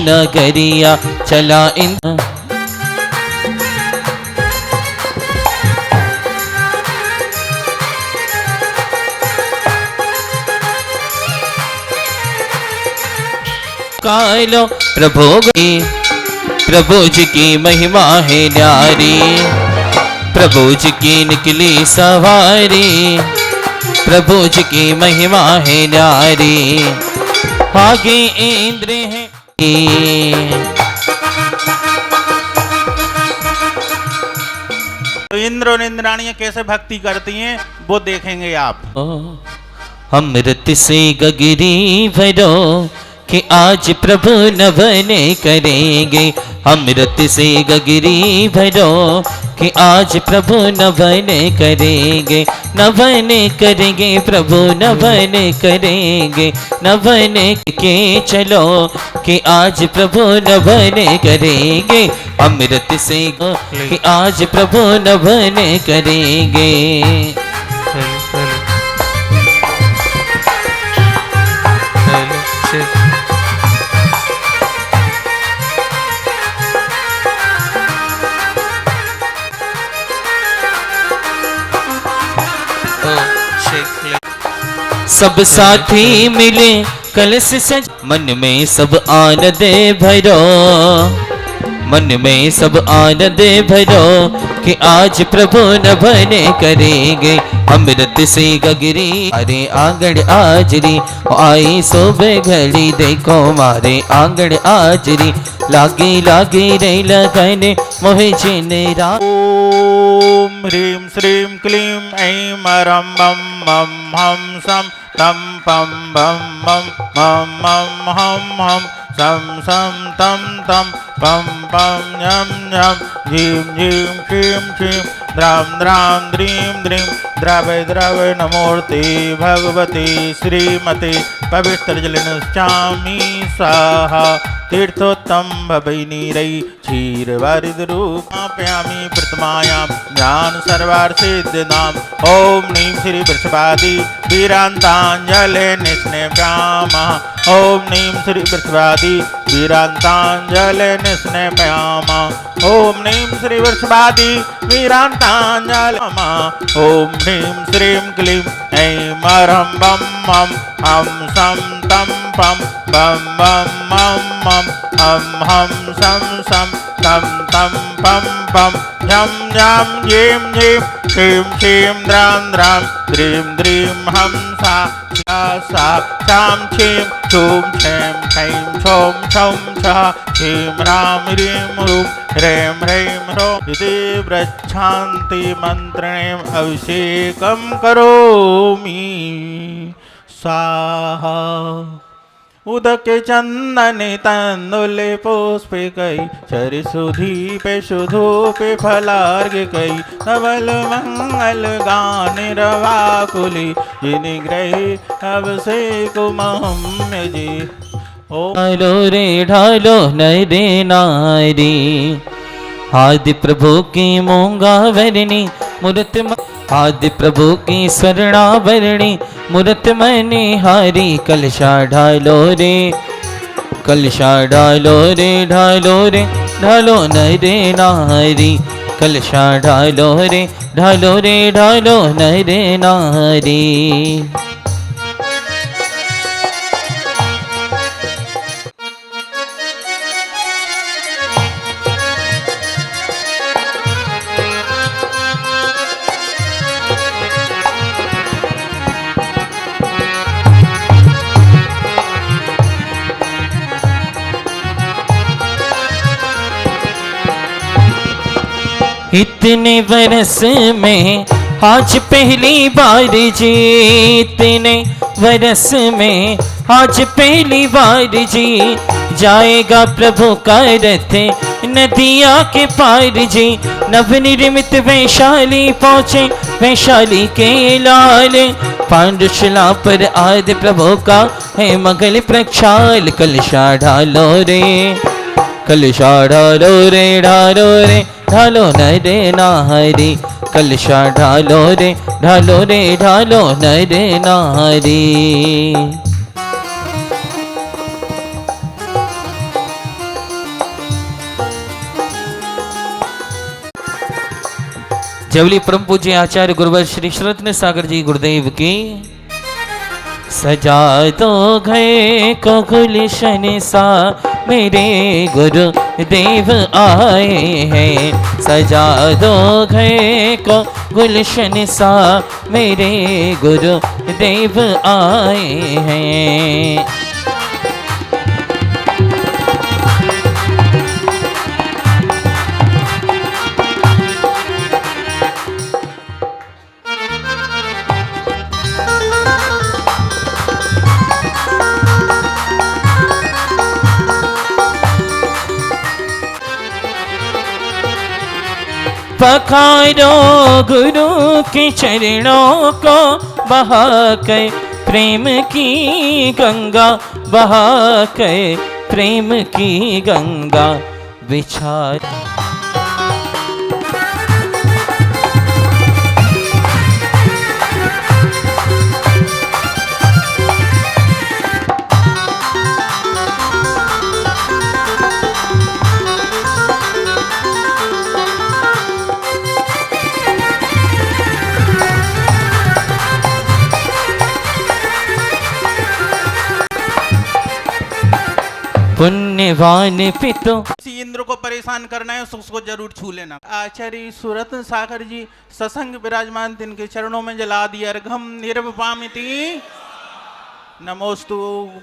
नगरिया चला कालो प्रभु जी की महिमा है न्यारी, प्रभु जी की निकली सवारी, प्रभु जी की महिमा है न्यारी, आगे इंद्र है। तो इंद्र और इंद्राणियां कैसे भक्ति करती हैं वो देखेंगे आप। अमृत से गगरी भरो कि आज प्रभु नवन करेंगे, अमृत से गगरी भरो कि आज प्रभु नवन करेंगे, नवन करेंगे प्रभु नवन करेंगे, नवन के चलो कि आज प्रभु नवन करेंगे, अमृत से कि आज प्रभु नवन करेंगे। सब साथी मिले कलश सज, मन में सब आनंद भरो, मन में सब आनंद भरो कि आज प्रभु नवन करेंगे, अमृत से गगरी अरे आंगन आजरी, आई सुबह घड़ी देखो मारे आंगन आजरी, लागे लागे रे लगने मोहे जिन रात। ओम ह्रीं श्रीं क्लीं ऐं रं बं मं हं सं तं पं बं मं मं मं हं हं सं सं तं तं पं पं यं यं झीं झीं क्षीं क्षीं द्रां द्रां द्रीं द्रीं द्रवय द्रवय नमोर्ते भगवती श्रीमते पवित्रजलनिश्चामि स्वाहा। तीर्थोत्तम भवैनीरै क्षीरवारिधिरूपापयामि प्रथमायां ज्ञान सर्वार्थसिद्धिदाम्। ओम ह्रीं श्री वृषभादि वीरान्ताञ्जले निस्नेपयामः, ओम ह्रीं श्री वृषभादि वीरान्ताञ्जले निस्नेपयामः, ओम ह्रीं श्री वृषभादि वीरान्ताञ्जले नमः, ओम ह्रीं श्रीं क्लीं ऐं रं बं मं हं सं तं पं बं बं मं मं हं हं सं सं तं तं पं पं झं झं झीं झीं क्षीं क्षीं द्रां द्रां द्रीं द्रीं हं सा सा चां छीं छूं छें छैं छौं छौं छः छीं रां ह्रीं ह्रूं ह्रीं ह्रीं ह्रौं इति व्रच्छान्ति मन्त्रेण अभिषेकं करोमि स्वाहा। उदके चंदने तंदुले पुष्पे कई, चरिसुधीपे सुधूपे फलार्घ्य कई, नवल मंगल गान रवाकुली, जिनि ग्रही अभिषेक महम्य जी। ढालो रे ढालो नरे नारी, आदि प्रभु की मूंगावरणी मूर्त, आदि प्रभु की स्वर्णावरणी मूर्त मनिहारी, कलशा ढालो रे कलशा ढालो रे ढालो रे ढालो नरे नारी, कलशा ढालो रे ढालो रे ढालो नरे नारी। इतने बरस में आज पहली बार जी, इतने बरस में आज पहली बार जी, जाएगा प्रभु का रथ नदिया के पार जी, नवनिर्मित वैशाली पहुँचे वैशाली के लाल, पांडुशिला पर आदि प्रभु का है मंगल प्रक्षाल, कलशा ढालो रे कलशा ढालो रे ढालो रे ढालो नरे नारी, कलशा ढालो रे ढालो रे ढालो नरे नारी। जवली परम पूज्य आचार्य गुरुवर श्री रत्न सागर जी गुरुदेव की। सजा दो घर को गुलशन सा मेरे गुरु देव आए हैं। सजा दो घर को गुलशन सा मेरे गुरु देव आए हैं। पखारो गुरु के चरणों को बहाकर प्रेम की गंगा, बहाकर प्रेम की गंगा बिछा। पुण्यवान पितो किसी इंद्र को परेशान करना है उसको जरूर छू लेना। आचार्य सुरत्न सागर जी ससंग विराजमान, तिनके चरणों में जला दिया अर्घम निर्वपामिति। नमोस्तु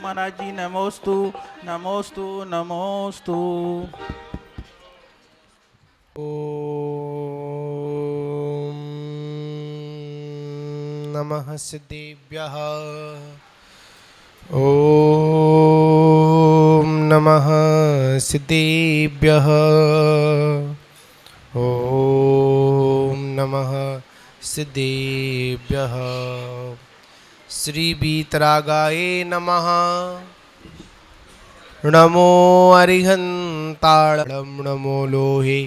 महाराज जी, नमोस्तु नमोस्तु नमोस्तु। ओम नमः सिद्धेभ्यः। ओम नमः सिद्धेभ्यः। ओम नमः सिद्धेभ्यः। श्री वीतरागाय नमः। नमो अरिहन्ताळं नमो लोहे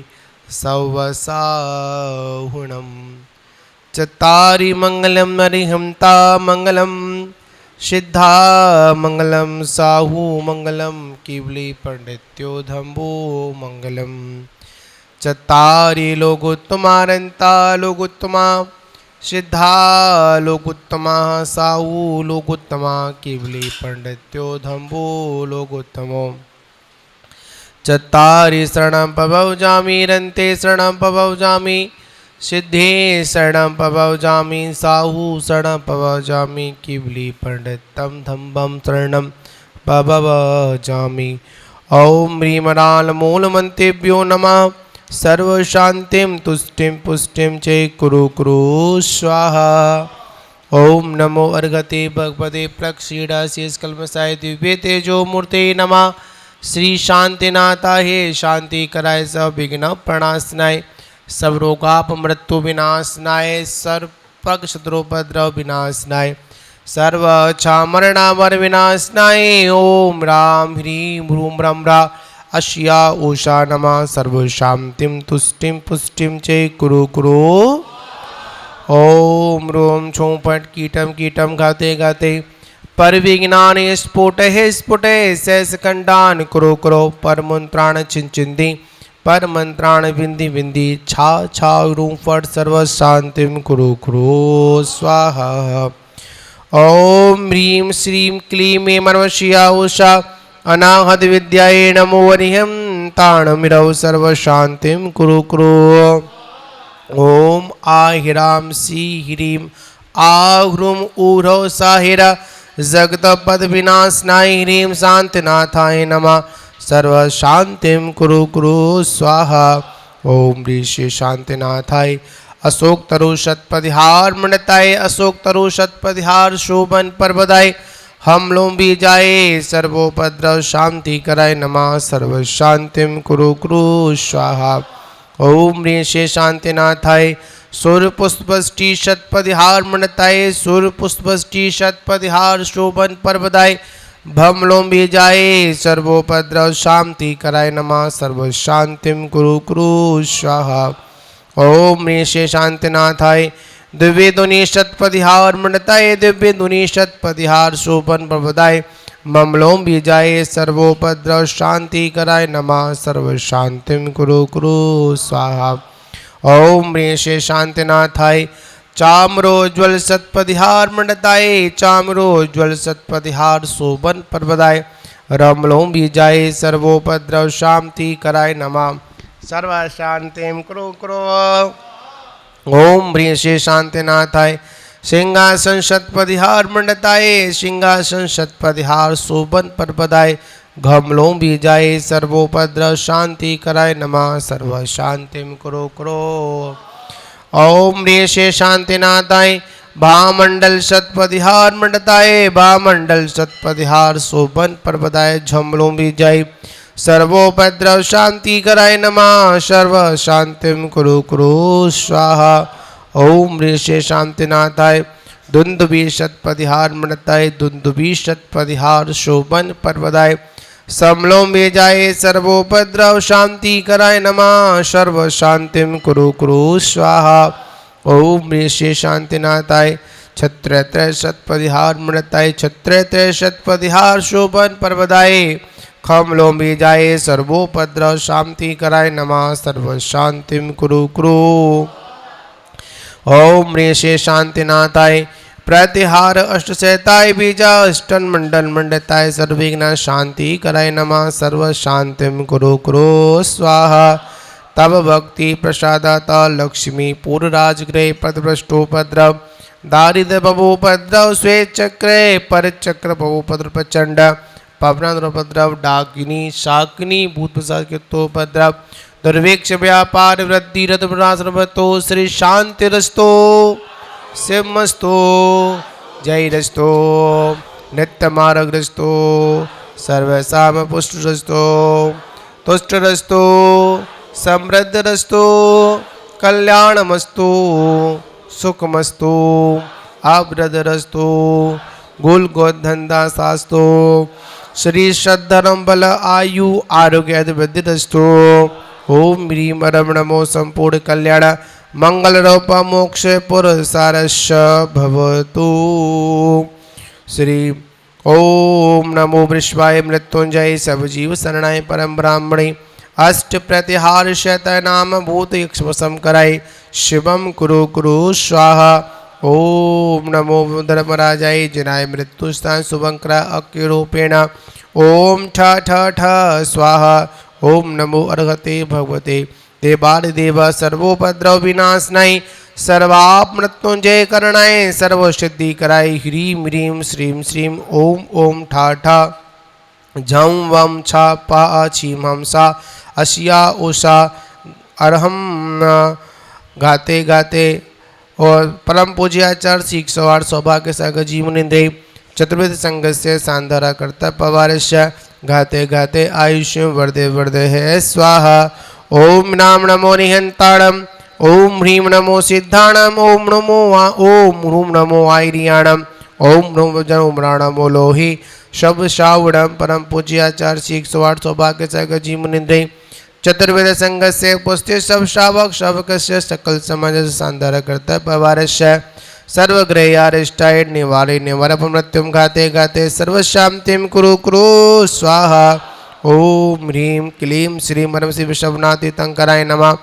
सवसाहुणं। चत्तारि मंगलम अरिहंता मंगलम सिद्धा मंगलम साहू मंगलम केवली पंडित्यो धम्बो मंगलम। चत्तारि लोकोत्तमारंता लोकोत्तमा सिद्धा लोकोत्तमा साहू लोकोत्तमा केवली पंडित्यो धम्बो लोकोत्तमो। चत्तारि शरणं पवजामि रन्ते शरणं पवजामि सिद्धे शरणं पवजामि साहू शरणं पवजामि केवली पंडितं धम्बं शरणं पवजामि। ॐ ह्रीमराल मूलमन्त्रेभ्यो नमः। सर्वशान्तिं तुष्टिं पुष्टिं च कुरु कुरु स्वाहा। ॐ नमो अर्घते भगवते प्रक्षीणाशेषकल्मषाय दिव्य तेजो मूर्ते नमः। श्री शांतिनाथाय शांति कराय सब विघ्न प्रणाशनाय सब रोगाप मृत्यु विनाशनाय सर्व शत्रुपद्रव विनाशनाय सर्व छामरणावर विनाशनाय। ओम राम ह्रीं ह्रूं ब्रह्म रा अश्या उषा नमः। सर्व शांतिं तुष्टिं पुष्टिं च कुरु कुरु। ओम रोम छो पट कीटम कीटम गाते गाते पर विज्ञान स्फुट शेष कंडान कुरो कुरो पर मंत्राण चिंचिंदी पर मंत्राण विंदी विंदी छा छा रूम फट सर्व शांतिम कुरु कुरु स्वाहा। ओम ह्रीं श्रीं क्लीं मर्वशिया उषा अनाहत विद्याये नमो वरिहं ताणमिरौ सर्व शांतिम कुरु कुरु। ओम आहिराम सी ह्रीं आह्रुम ऊरौ साहिरा जगत पद विनाशनाय ह्रीं शांतिनाथाय नमः। सर्व शांतिं कुरु कुरु स्वाहा। ओम ऋषि शांतिनाथाय अशोक तरु शतपथिहार मंडताय अशोक तरु शतपथिहार शोभन पर्वदाय हम लोम भी जाए सर्वोपद्रव शांति कराय नमः। सर्व शांतिं कुरु कुरु स्वाहा। ओम ऋषि शांतिनाथाय सूर्य पुष्पष्टि शतपथिहार मंडताय सूर्य पुष्पष्टि शतपथिहार शोभन पर्वदाय भमलों भी जाए सर्वोपद्रव शांति कराय नमः। सर्व शांतिं कुरु कुरु स्वाहा। ओम ऋषि शांतिनाथाय दिव्य दुनि शतपथिहार मंडताय दिव्य दुनि शतपथिहार शोभन पर्वदाय ममलों भी जाए सर्वोपद्रव शांति कराय नमः। सर्व शांतिं कुरु कुरु स्वाहा। ओम ह्रीं श्री शांतिनाथाय चामरोज्वल सत्पदिहार मंडताय चामरोज्वल सत्पदिहार शोभन पर्वदाय रमलों बीजाय सर्वोपद्रव शांति कराय नमः सर्व शांतिम कुरु कुरु। ओम ह्रीं श्री शांतिनाथाय सिंहासन शतपदिहार मंडताय सिंहासन शतपदिहार शोभन पर्वदाय घमलों बीजाय सर्वोपद्रव शांति कराय नमः सर्व शांतिम कुरु कुरु। ओम ह्रीं श्री शांतिनाथाय भामंडल शतपदिहार मंडताय भामंडल शतपदिहार शोभन पर्वदाय झमलों बीजाय सर्वोपद्रव शांति कराय नमः सर्व शांतिम कुरु कुरु स्वाहा। ओम ह्रीं श्री शांतिनाथाय दुंदुभि शतपदिहार मंडताय दुंदुभि शतपदिहार शोभन पर्वदाय समलों बीजाय सर्वोपद्रव शांति कराय नमः सर्व शांतिम कुरु कुरु स्वाहा। ओम ह्रीं श्री शांतिनाथाय छत्रत्रय शतपदिहार मंडताय छत्रत्रय शतपदिहार शोभन पर्वदाय खमलों बीजाय सर्वोपद्रव शांति कराय नमः सर्व शांतिम कुरु कुरु। ओम ह्रीं श्री शांतिनाथाय प्रतिहार अष्टशताय बीजा अष्टन मंडल मंडताय सर्वविघ्न शांति कराय नमः सर्व शांतिम कुरु कुरु स्वाहा। तब भक्ति प्रसादाता लक्ष्मी पूर्व राजगृह पदभ्रष्टोपद्रव दारिद्र बभूपद्रव श्वेत चक्रे पर चक्र बभूपद्रव प्रचंड पवनद्रवपद्रव डाकिनी शाकिनी भूत प्रसाद कृतोपद्रव दुर्भिक्ष व्यापार वृद्धि रथो श्री शांति रस्तो सिमस्तो जय रस्तो नित्य मार्ग रस्तो सर्वसाम पुष्ट रस्तो तुष्ट रस्तो समृद्ध रस्तो कल्याणमस्तु सुखमस्तु आव्रत रस्तो गुल गोधंधा शास्तो श्री श्रद्धरम बल आयु आरोग्य वृद्धि रस्तो। ओम ह्रीं रम नमो संपूर्ण कल्याण मंगल रूप मोक्ष पुरसारस्य भवतु। श्री ओम नमो विश्वाय मृत्युंजय सब जीव शरणाय परम ब्राह्मणे अष्ट प्रतिहार शतय नाम भूत यक्षवशम कराय शिवम कुरु कुरु स्वाहा। ओम नमो धर्मराजाय जनाय मृत्यु स्थान शुभंकरा अक्य रूपेण ओम ठ ठ ठ स्वाहा। ओम नमो अर्हते भगवते देवादिदेव सर्वोपद्रव विनाशनाय सर्वाप मृत्युंजय करणाय सर्व सिद्धि कराय ह्रीं ह्रीं श्रीं श्रीं ओम ओम ठा ठा झं वम छा पा छीम हम सा अशिया उषा अरहम गाते गाते। और परम पूज्य आचार्य श्री 108 सौभाग्य सागर जीवन इंद्रिय चतुर्वेद संघ से सांधारा करता पवारस्य गाते गाते आयुष्य वर्धे वर्धे है स्वाहा। ओम नाम नमो निहंताणम ओम ह्रीं नमो सिद्धाणम ओम ह्रूं नमो आयरियाणम ओम नमो जनोमराणमो लोहि शब शावणम। परम पूज्य आचार्य श्री 108 सौभाग्य सागर जीवन इंद्रिय चतुर्वेद संघ से उपस्थित सब श्रावक श्रावक से सकल समाज सांधार करता पवारस्य सर्वग्रह अरिष्टाय निवारे निवार मृत्युम गाते गाते सर्व शांतिम कुरु कुरु स्वाहा। ओम ह्रीं क्लीं श्रीं परम शिव शवनाथि तंकराय नमः।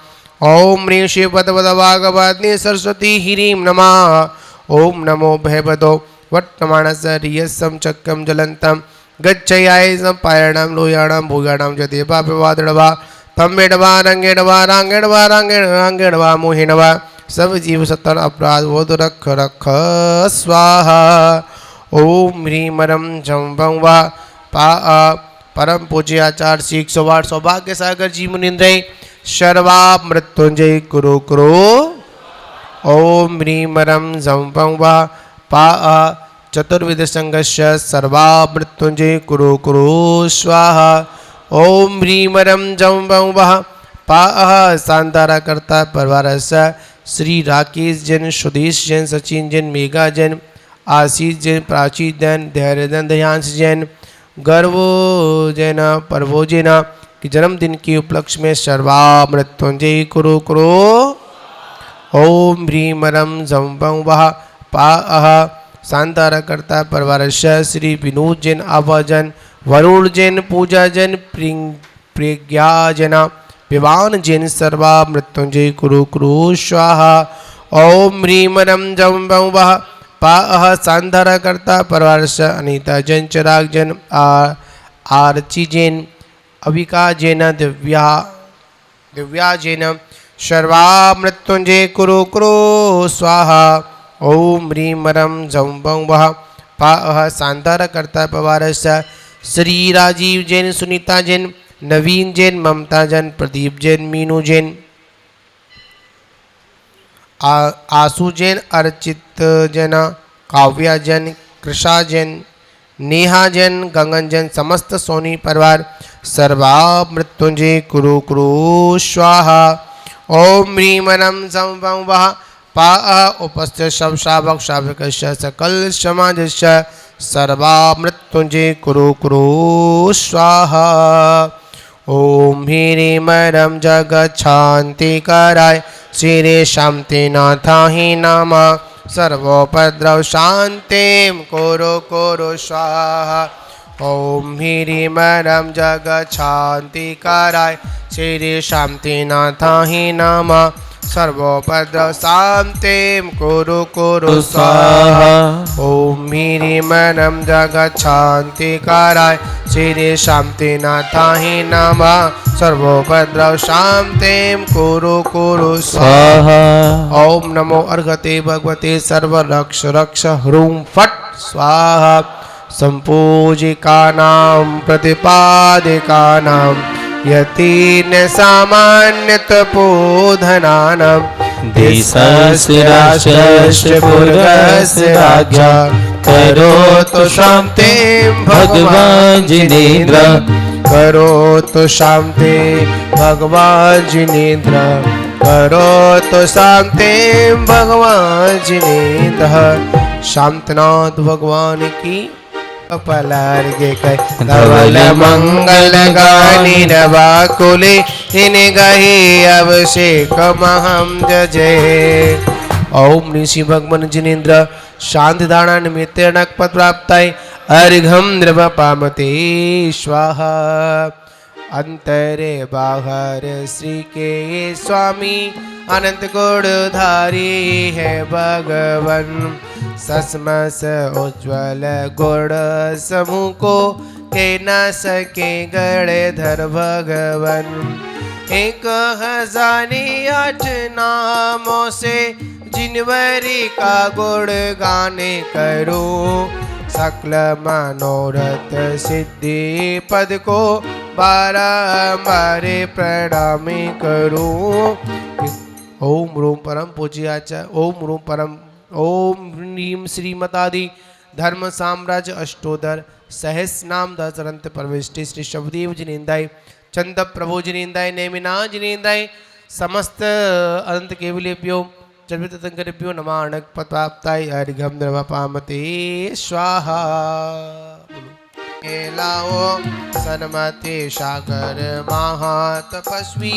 ओम ह्रीं शिव पदपदवागवादिनी सरस्वती ह्रीं नमः। ओम नमो भयवदो वट्टमानस रियसम चक्रम जलंतम गच्छयाय संपायणम लोयाणम भूयाणम जदेवा विवादड़वा तमेडवा रंगेडवा रांगेडवा रांगेडवा मोहिनवा सब जीव सत्तर अपराध बोध रख रख स्वाहा। ओम ह्रीं रम झं वं वा पा परम पूज्य आचार्य श्री 108 सौभाग्य सागर जीवन इंद्रिय सर्वा मृत्युंजय कुरु कुरु। ओम ह्रीं रम झं वं वा पा चतुर्विध संघस्य सर्वा मृत्युंजय कुरु कुरु स्वाहा। ओम ह्रीं रम झं वं वः पा सांधारा करता परिवार श्री राकेश जैन सुदेश जैन सचिन जैन मेघा जैन आशीष जैन प्राची जैन धैर्य जैन दयांश जैन गर्व जैन पर्वो जैन के जन्मदिन के उपलक्ष्य में सर्वा मृत्युंजय कुरु कुरु। ओम ह्रीं रम झं वं वः पा सांधारा करता परिवार श्री विनोद जैन आभा जैन वरुण जैन पूजा जैन प्रज्ञा जैन पिबान जिन सर्वा मृत्युंजय कुरु कुरु स्वाहा। ओम ह्रीम रम जम बम वह पाह सांधर कर्ता परवर्ष अनिता जन चिराग जन आरची जैन अविका जैन दिव्या जैन सर्वा मृत्युंजय कुरु कुरु स्वाहा। ओम ह्रीम रम जम बम वह पाह सांधर कर्ता परवर्ष श्री राजीव जैन सुनीता जैन नवीन जैन ममता जैन प्रदीप जैन मीनू जैन आसू जैन अर्चित जैन काव्या जैन कृषा जैन नेहा जैन गगन जैन समस्त सोनी परिवार सर्वा मृत्युंजय कुरु कुरु स्वाहा। ओम ह्रीम रम सम वह पा उपस्थित सब शावक शावक सकल समाज सर्वा मृत्युंजय कुरु कुरु स्वाहा। ओम ह्रीम रम जगत शांति कराय श्री शांति नाथा ही नाम सर्वोपद्रव शांतिम कुरु कुरु स्वाहा। ओम ह्रीम रम जगत शांति कराय श्री शांति नाथा ही नाम सर्वोपद्रव शांतिम कुरु कुरु स्वाहा। ओम ह्रीम रम जगत शांति कराय श्री शांति नाथा ही नाम सर्वोपद्रव शांतिम कुरु कुरु स्वाहा। ओम नमो अर्घते भगवते सर्वरक्ष रक्ष ह्रूं फट् स्वाहा। संपूजिकानां प्रतिपादिकानां यतीन सामान्यत पोधनानां देशस्य राष्ट्रस्य पूर्वस्य राज्ञा करोतु शान्तिं भगवान् जिनेन्द्र करोतु शान्ति भगवान् जिनेन्द्र करोतु शान्तिं भगवान् जिनेन्द्र। शांतनाथ भगवान की पलार्गे धवल मंगल गानी रवाकुले इन गहे अभिषेक महम जजे। ओम ऋषि भगवान जिनेन्द्र शांति दाना निमित्त पद प्राप्ताय अर्घम द्रव पामते स्वाहा। अंतरे बाहर श्री के स्वामी अनंत गुणधारी है भगवन ससमस उज्ज्वल गुण समूह को के न सके गणधर भगवन। 1008 नामों से जिनवरी का गुण गाने करो सकल मनोरथ सिद्धि पद को बारंबार प्रणाम करूं। ओम रूम परम पूज्य आचार्य ओम ह्रीम श्रीमतादि धर्म साम्राज्य अष्टोदर सहस नाम दशरंत परविष्टि श्री शबदेव जिनेन्द्राय चंद प्रभु जिनेन्द्राय नेमिना जिनेन्द्राय समस्त अनंत केवलेभ्यो चर्वितंकरेभ्यो नमानक पत्राप्ताय अर्घ्यं द्रवपामते स्वाहा। लाओ सन्मते सागर महातपस्वी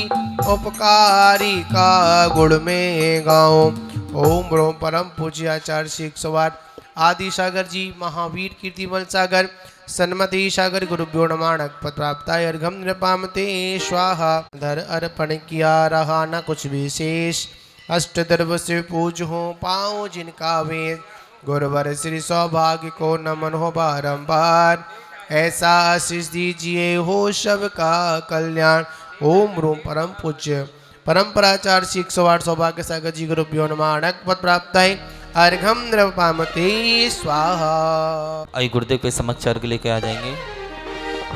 उपकारी का गुण में गाओ। ओम रोम परम पूज्य आचार्य श्री 108 आदि सागर जी महावीर कीर्तिमल सागर सन्मति सागर गुरुभ्यो नमः प्राप्ताय अर्घ्यं नृपामते स्वाहा। धर अर्पण किया रहा न कुछ विशेष अष्ट द्रव्य से पूज हो पाओ जिनका वेद गुरुवर श्री सौभाग्य को नमन हो बारंबार ऐसा आशीष दीजिए हो सबका कल्याण। ओम रूम परम पूज्य परंपराचार श्री 108 सौभाग्य सागर जी गुरुभ्यो नमः पद प्राप्ताय अर्घ्यं नृपामते स्वाहा। आई गुरुदेव के समक्ष अर्घ लेके आ जाएंगे।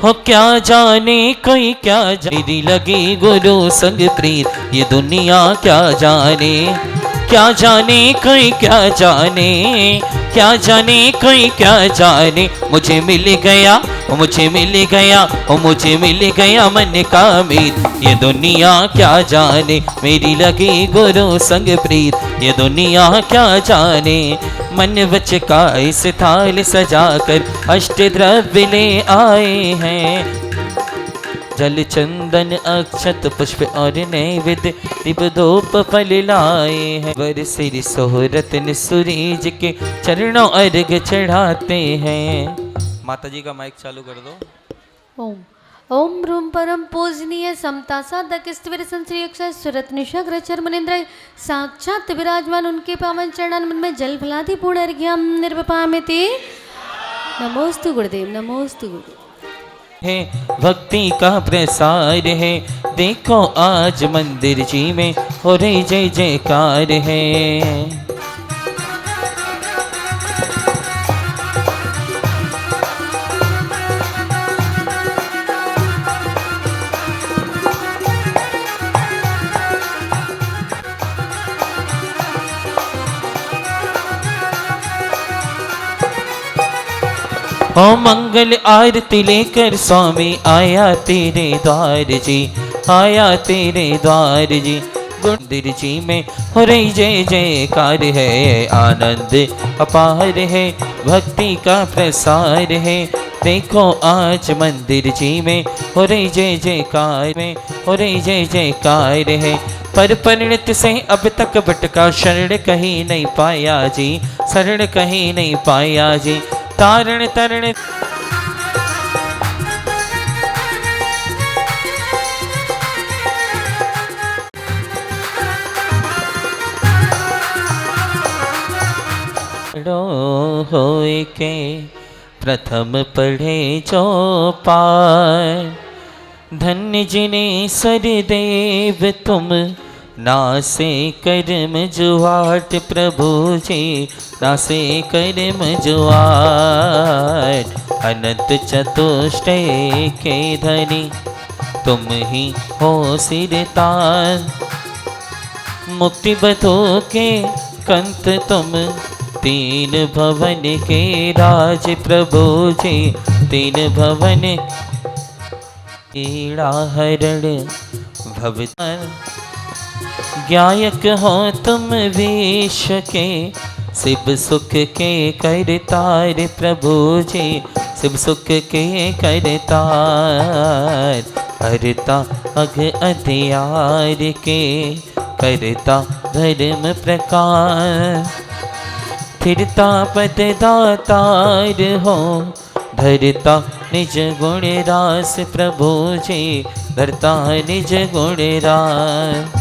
हो क्या जाने कोई क्या मेरी लगी गुरु संग प्रीत ये दुनिया क्या जाने कोई क्या जाने कोई क्या जाने मुझे मिल गया मन का मीत ये दुनिया क्या जाने मेरी लगी गुरु संग प्रीत ये दुनिया क्या जाने। मन बच का इस थाल सजाकर अष्ट द्रव्य ले आए हैं जल चंदन अक्षत पुष्प और नैवेद्य दीप धूप फल लाए हैं वर सिर सोहरत सूरज के चरणों अर्घ चढ़ाते हैं। माता जी का माइक चालू कर दो। ओम ओम रूम परम पूजनीय समता साधक स्थिर संश्री अक्षय सुरत निशग्र चर्मनिंद्र साक्षात विराजमान उनके पावन चरण में जल फलादि पूर्ण अर्घ्यम निर्वपामिति। नमोस्तु गुरुदेव, नमोस्तु गुरुदेव। है भक्ति का प्रसार है, देखो आज मंदिर जी में हो रही जय जयकार है। ओ मंगल आरती लेकर स्वामी आया तेरे द्वार जी, आया तेरे द्वार जी। मंदिर जी में हो रही जय जयकार है, आनंद अपार है, भक्ति का प्रसार है। देखो आज मंदिर जी में हो रही जय जयकार में हो रही जय जयकार है। पर परिणत से अब तक भटका शरण कहीं नहीं पाया जी, शरण कहीं नहीं पाया जी। तारण तरण होए के प्रथम पढ़े जो पार, धन्य जिने सरदेव तुम नासे कर्म जुआट प्रभु जी, नासे कर्म जुआट। अनंत चतुष्टय के धनी तुम ही हो सिरतार, मुक्ति बधो के कंत तुम तीन भवन के राज प्रभु जी, तीन भवन पीड़ा हरण भवतार। ज्ञायक हो तुम विश्व के शिव सुख के करतार प्रभु जी, शिव सुख के करतार। हरता अघ अधियार के करता धर्म प्रकार, स्थिरता पद दातार हो धरता निज गुण रास प्रभु जी, धरता निज गुण रास।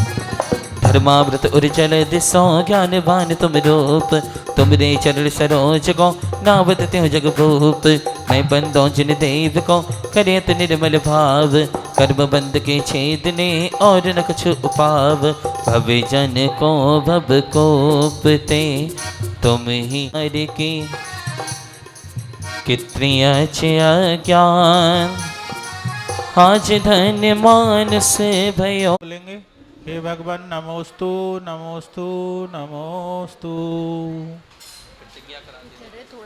धर्माव्रत उर्जल दिसो ज्ञानवान तुम रूप, तुमरे चरण सरोज को नावत त्यों जग भूप। मैं बंदो जिन देव को करेत निर्मल भाव, कर्म बंद के छेदने और न कछु उपाव। भव जन को भव कोपते तुम ही हर की कितनी अज्ञान, आज धन्य मानस भयो। बोलेंगे हे भगवान नमोस्तु नमोस्तु नमोस्तु।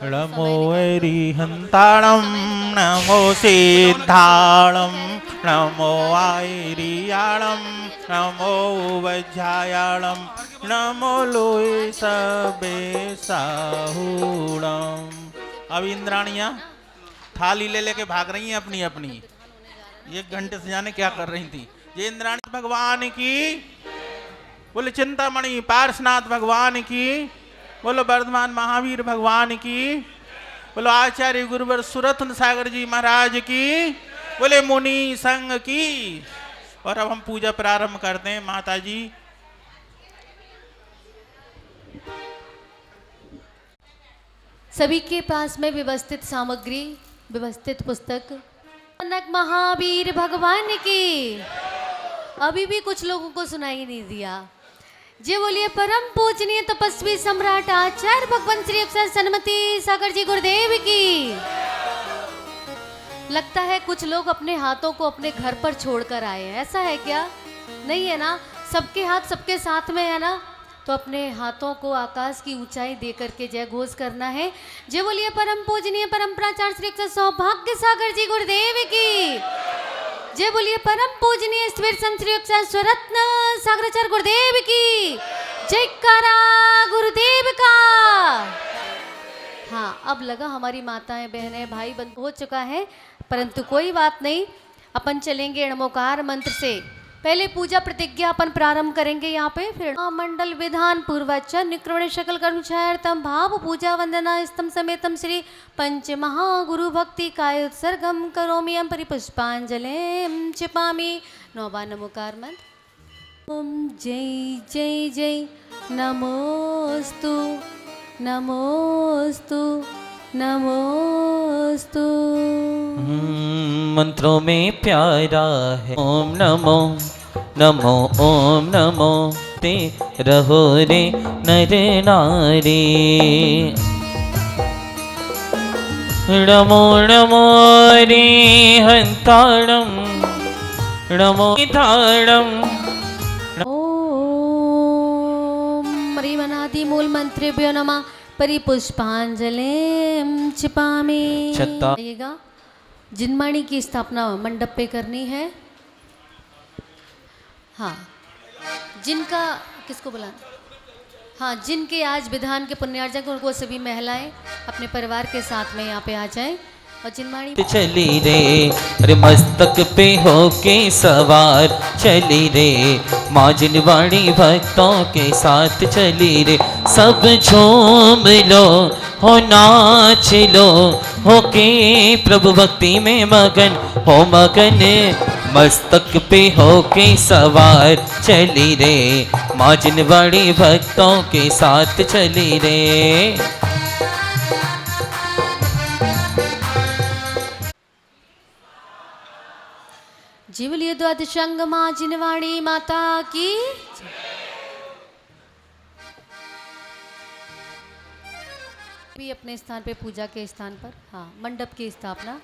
नमो वैरिहन्ताणं नमो सिद्धाणं नमो आयरियाणं नमो वज्रायाणं नमो लोय सबे साहूणम। अब इंद्राणियाँ थाली ले लेके भाग रही हैं अपनी अपनी, 1 घंटे से जाने क्या कर रही थी। ये इंद्राणी भगवान की, बोले चिंतामणि पार्श्वनाथ भगवान की, बोलो वर्धमान महावीर भगवान की, बोलो आचार्य गुरुवर सुरत्न सागर जी महाराज की, बोले मुनि संघ की। और अब हम पूजा प्रारंभ करते हैं। माता जी सभी के पास में व्यवस्थित सामग्री, व्यवस्थित पुस्तक। जनक महावीर भगवान की। अभी भी कुछ लोगों को सुनाई नहीं दिया। जी बोलिए परम पूजनीय तपस्वी सम्राट आचार्य भगवान श्री अक्षर सन्मति सागर जी गुरुदेव की। लगता है कुछ लोग अपने हाथों को अपने घर पर छोड़कर आए हैं, ऐसा है क्या? नहीं है ना? सबके हाथ सबके साथ में है ना? तो अपने हाथों को आकाश की ऊंचाई देकर के जय घोष करना है। जय बोलिए परम पूजनीय परम प्राचार्य श्री अक्षर सौभाग्य सागर जी गुरुदेव की। जय बोलिए परम पूजनीय स्थिर श्री अक्षर स्वरत्न सागराचार्य गुरुदेव की। जयकारा गुरुदेव का। हाँ, अब लगा हमारी माताएं बहनें भाई बंद हो चुका है, परंतु कोई बात नहीं, अपन चलेंगे णमोकार मंत्र से पहले पूजा प्रतिज्ञा अपन प्रारंभ करेंगे यहाँ पे, फिर मंडल विधान पूर्वचन निक्रमण शकल कर्मचार्यतम भाव पूजा वंदना स्तम समेतम श्री पंच महागुरु भक्ति काय उत्सर्गम करोमि हम परिपुष्पांजलिम क्षिपामि। नौवा नमोकार मंत्र। ओम जय जय जय नमोस्तु नमोस्तु नमोस्तु। मंत्रों में प्यारा है ओम नमो नमो ओम नमो ते रहो रे नर नारी। नमो नमो रे हंताड़म नमो ताड़म। ओम मरीमनादि मूल मंत्रेभ्यो नमः परिपुष्पांजलिं क्षिपामि। आइएगा, जिनमाणी की स्थापना मंडप पे करनी है। हाँ, जिनका किसको बुलाना? हाँ, जिनके आज विधान के पुण्यार्जन उनको सभी महिलाएं अपने परिवार के साथ में यहाँ पे आ जाएं और जिनमाणी चली रे अरे मस्तक पे होके सवार चली रे माँ जिनवाणी भक्तों के साथ चली रे। सब झूम लो हो नाच लो हो के प्रभु भक्ति में मगन हो मगन। मस्तक पे होके सवार चली रे माँ जिनवाणी भक्तों के साथ चली रे। जीवलिय द्वादशंग माँ जिनवाणी माता की। भी अपने स्थान पे पूजा के स्थान पर, हाँ, मंडप की स्थापना।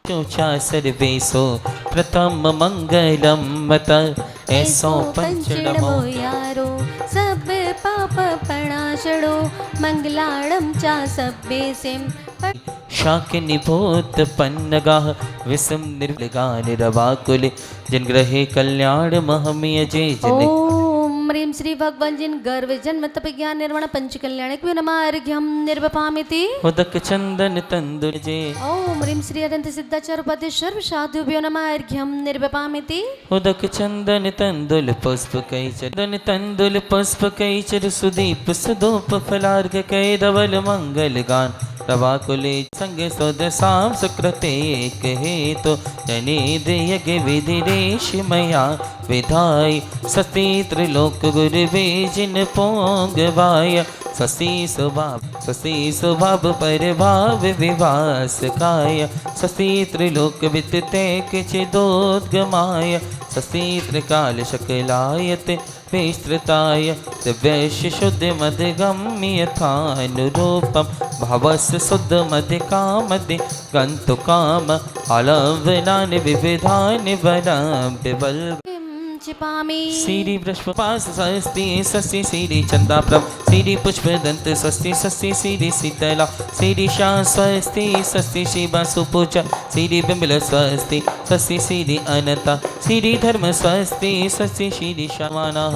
चौचा सर्वेशो प्रथम मंगलम मत ऐसो पंचनमो यारो सब पाप प्रणाशड़ो मंगलाड़म चा सब्बे सिम। शाकिनी भूत पन्नगाः विषम निर्विगान रवाकुले जनग्रहे कल्याण महमीय जय जने। ओम ह्रीं श्री भगवान जिन गर्व जन्म तप ज्ञान निर्वाण पंच कल्याणक्यो नमः अर्घ्यम निर्वपामिति। उदक चंदन तंदुल जे। ओम ह्रीं श्री अनंत सिद्धाचार्य उपाध्याय सर्व साधुभ्यो नमः अर्घ्यम निर्वपामिति। उदक चंदन तंदुल पुष्प कैचर चंदन तंदुल पुष्प कैचर सुदीप सुधूप फलार्घ कै धवल मंगल गान रवाकुले संग सुद साम सुकृते एक हेतु जनेद यज्ञ विधि रेश मया विधाय सती त्रिलोक गुरुवे जिन पोंगवाय ससी स्वभाव पर भाव विवास काय ससी त्रिलोक वितते किचिदोद्गमाय ससी त्रिकाल शकलायत विस्तृताय दिव्यश शुद्ध मदगम्यथानुरूपम भावस शुद्ध मदिकामदि गंतु काम आलम्बनानि विविधानि वरं बिबल क्षिपामि। सीरी वृषभास स्वस्ति सस्ति सीरी चंदाप्रभ सीरी पुष्पदंत स्वस्ति सस्ति सीरी शीतला सीरी शां स्वस्ति सस्ति शिवा सुपूजा सीरी बिमल स्वस्ति सस्ति सीरी अनता सीरी धर्म स्वस्ति सस्ति सीरी शमानः।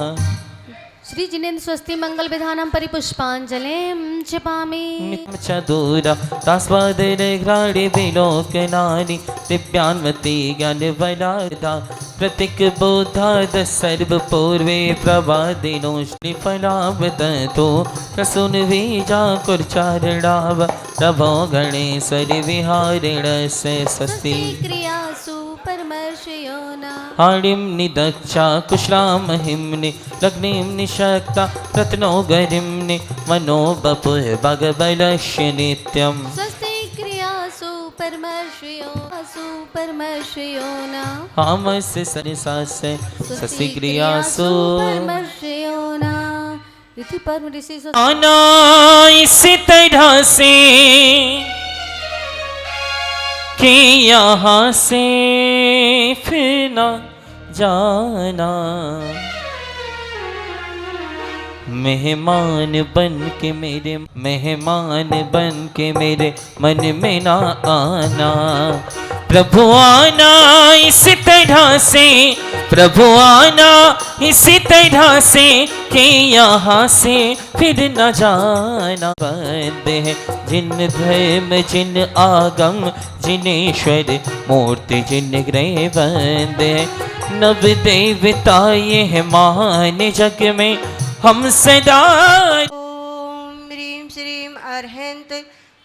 श्री जिनेन्द्र स्वस्ति मंगल विधानम परिपुष्पांजलिं क्षिपामि। चतुरा तास्वादर घ्राणे विलोकनानि दिव्यान्मति ज्ञानवलादा प्रतीक बोधाद सर्व पूर्वे प्रवादिनो श्रीफलावततो प्रसून वीजा कुर्चारणाव प्रभो गणेश्वर विहारिण से स्वस्ति क्रियासु परमर्षयो न हाड़िं निदक्षा कुश्राम हिम्नि लग्निं निशक्ता रत्नो गरिम्नि मनो बपुः भगबलस्य नित्यम्। स्वस्ति क्रियासु परमर्षयो न हामस सरसास्य स्वस्ति क्रियासु परमर्षयो न। ऋषि परम ऋषि आना इसी तरह से कि यहाँ से फिर न जाना मेहमान बन के मेरे मन में ना आना प्रभु आना इस तरह से, प्रभु आना इसी तरह से कि यहाँ से फिर न जाना। बंद है जिन धर्म जिन आगम जिनेश्वर मूर्ति जिन ग्रह बंद है। नव देवता ये है महान जग में हम सदा। ओम ह्रीं श्रीं अर्हंत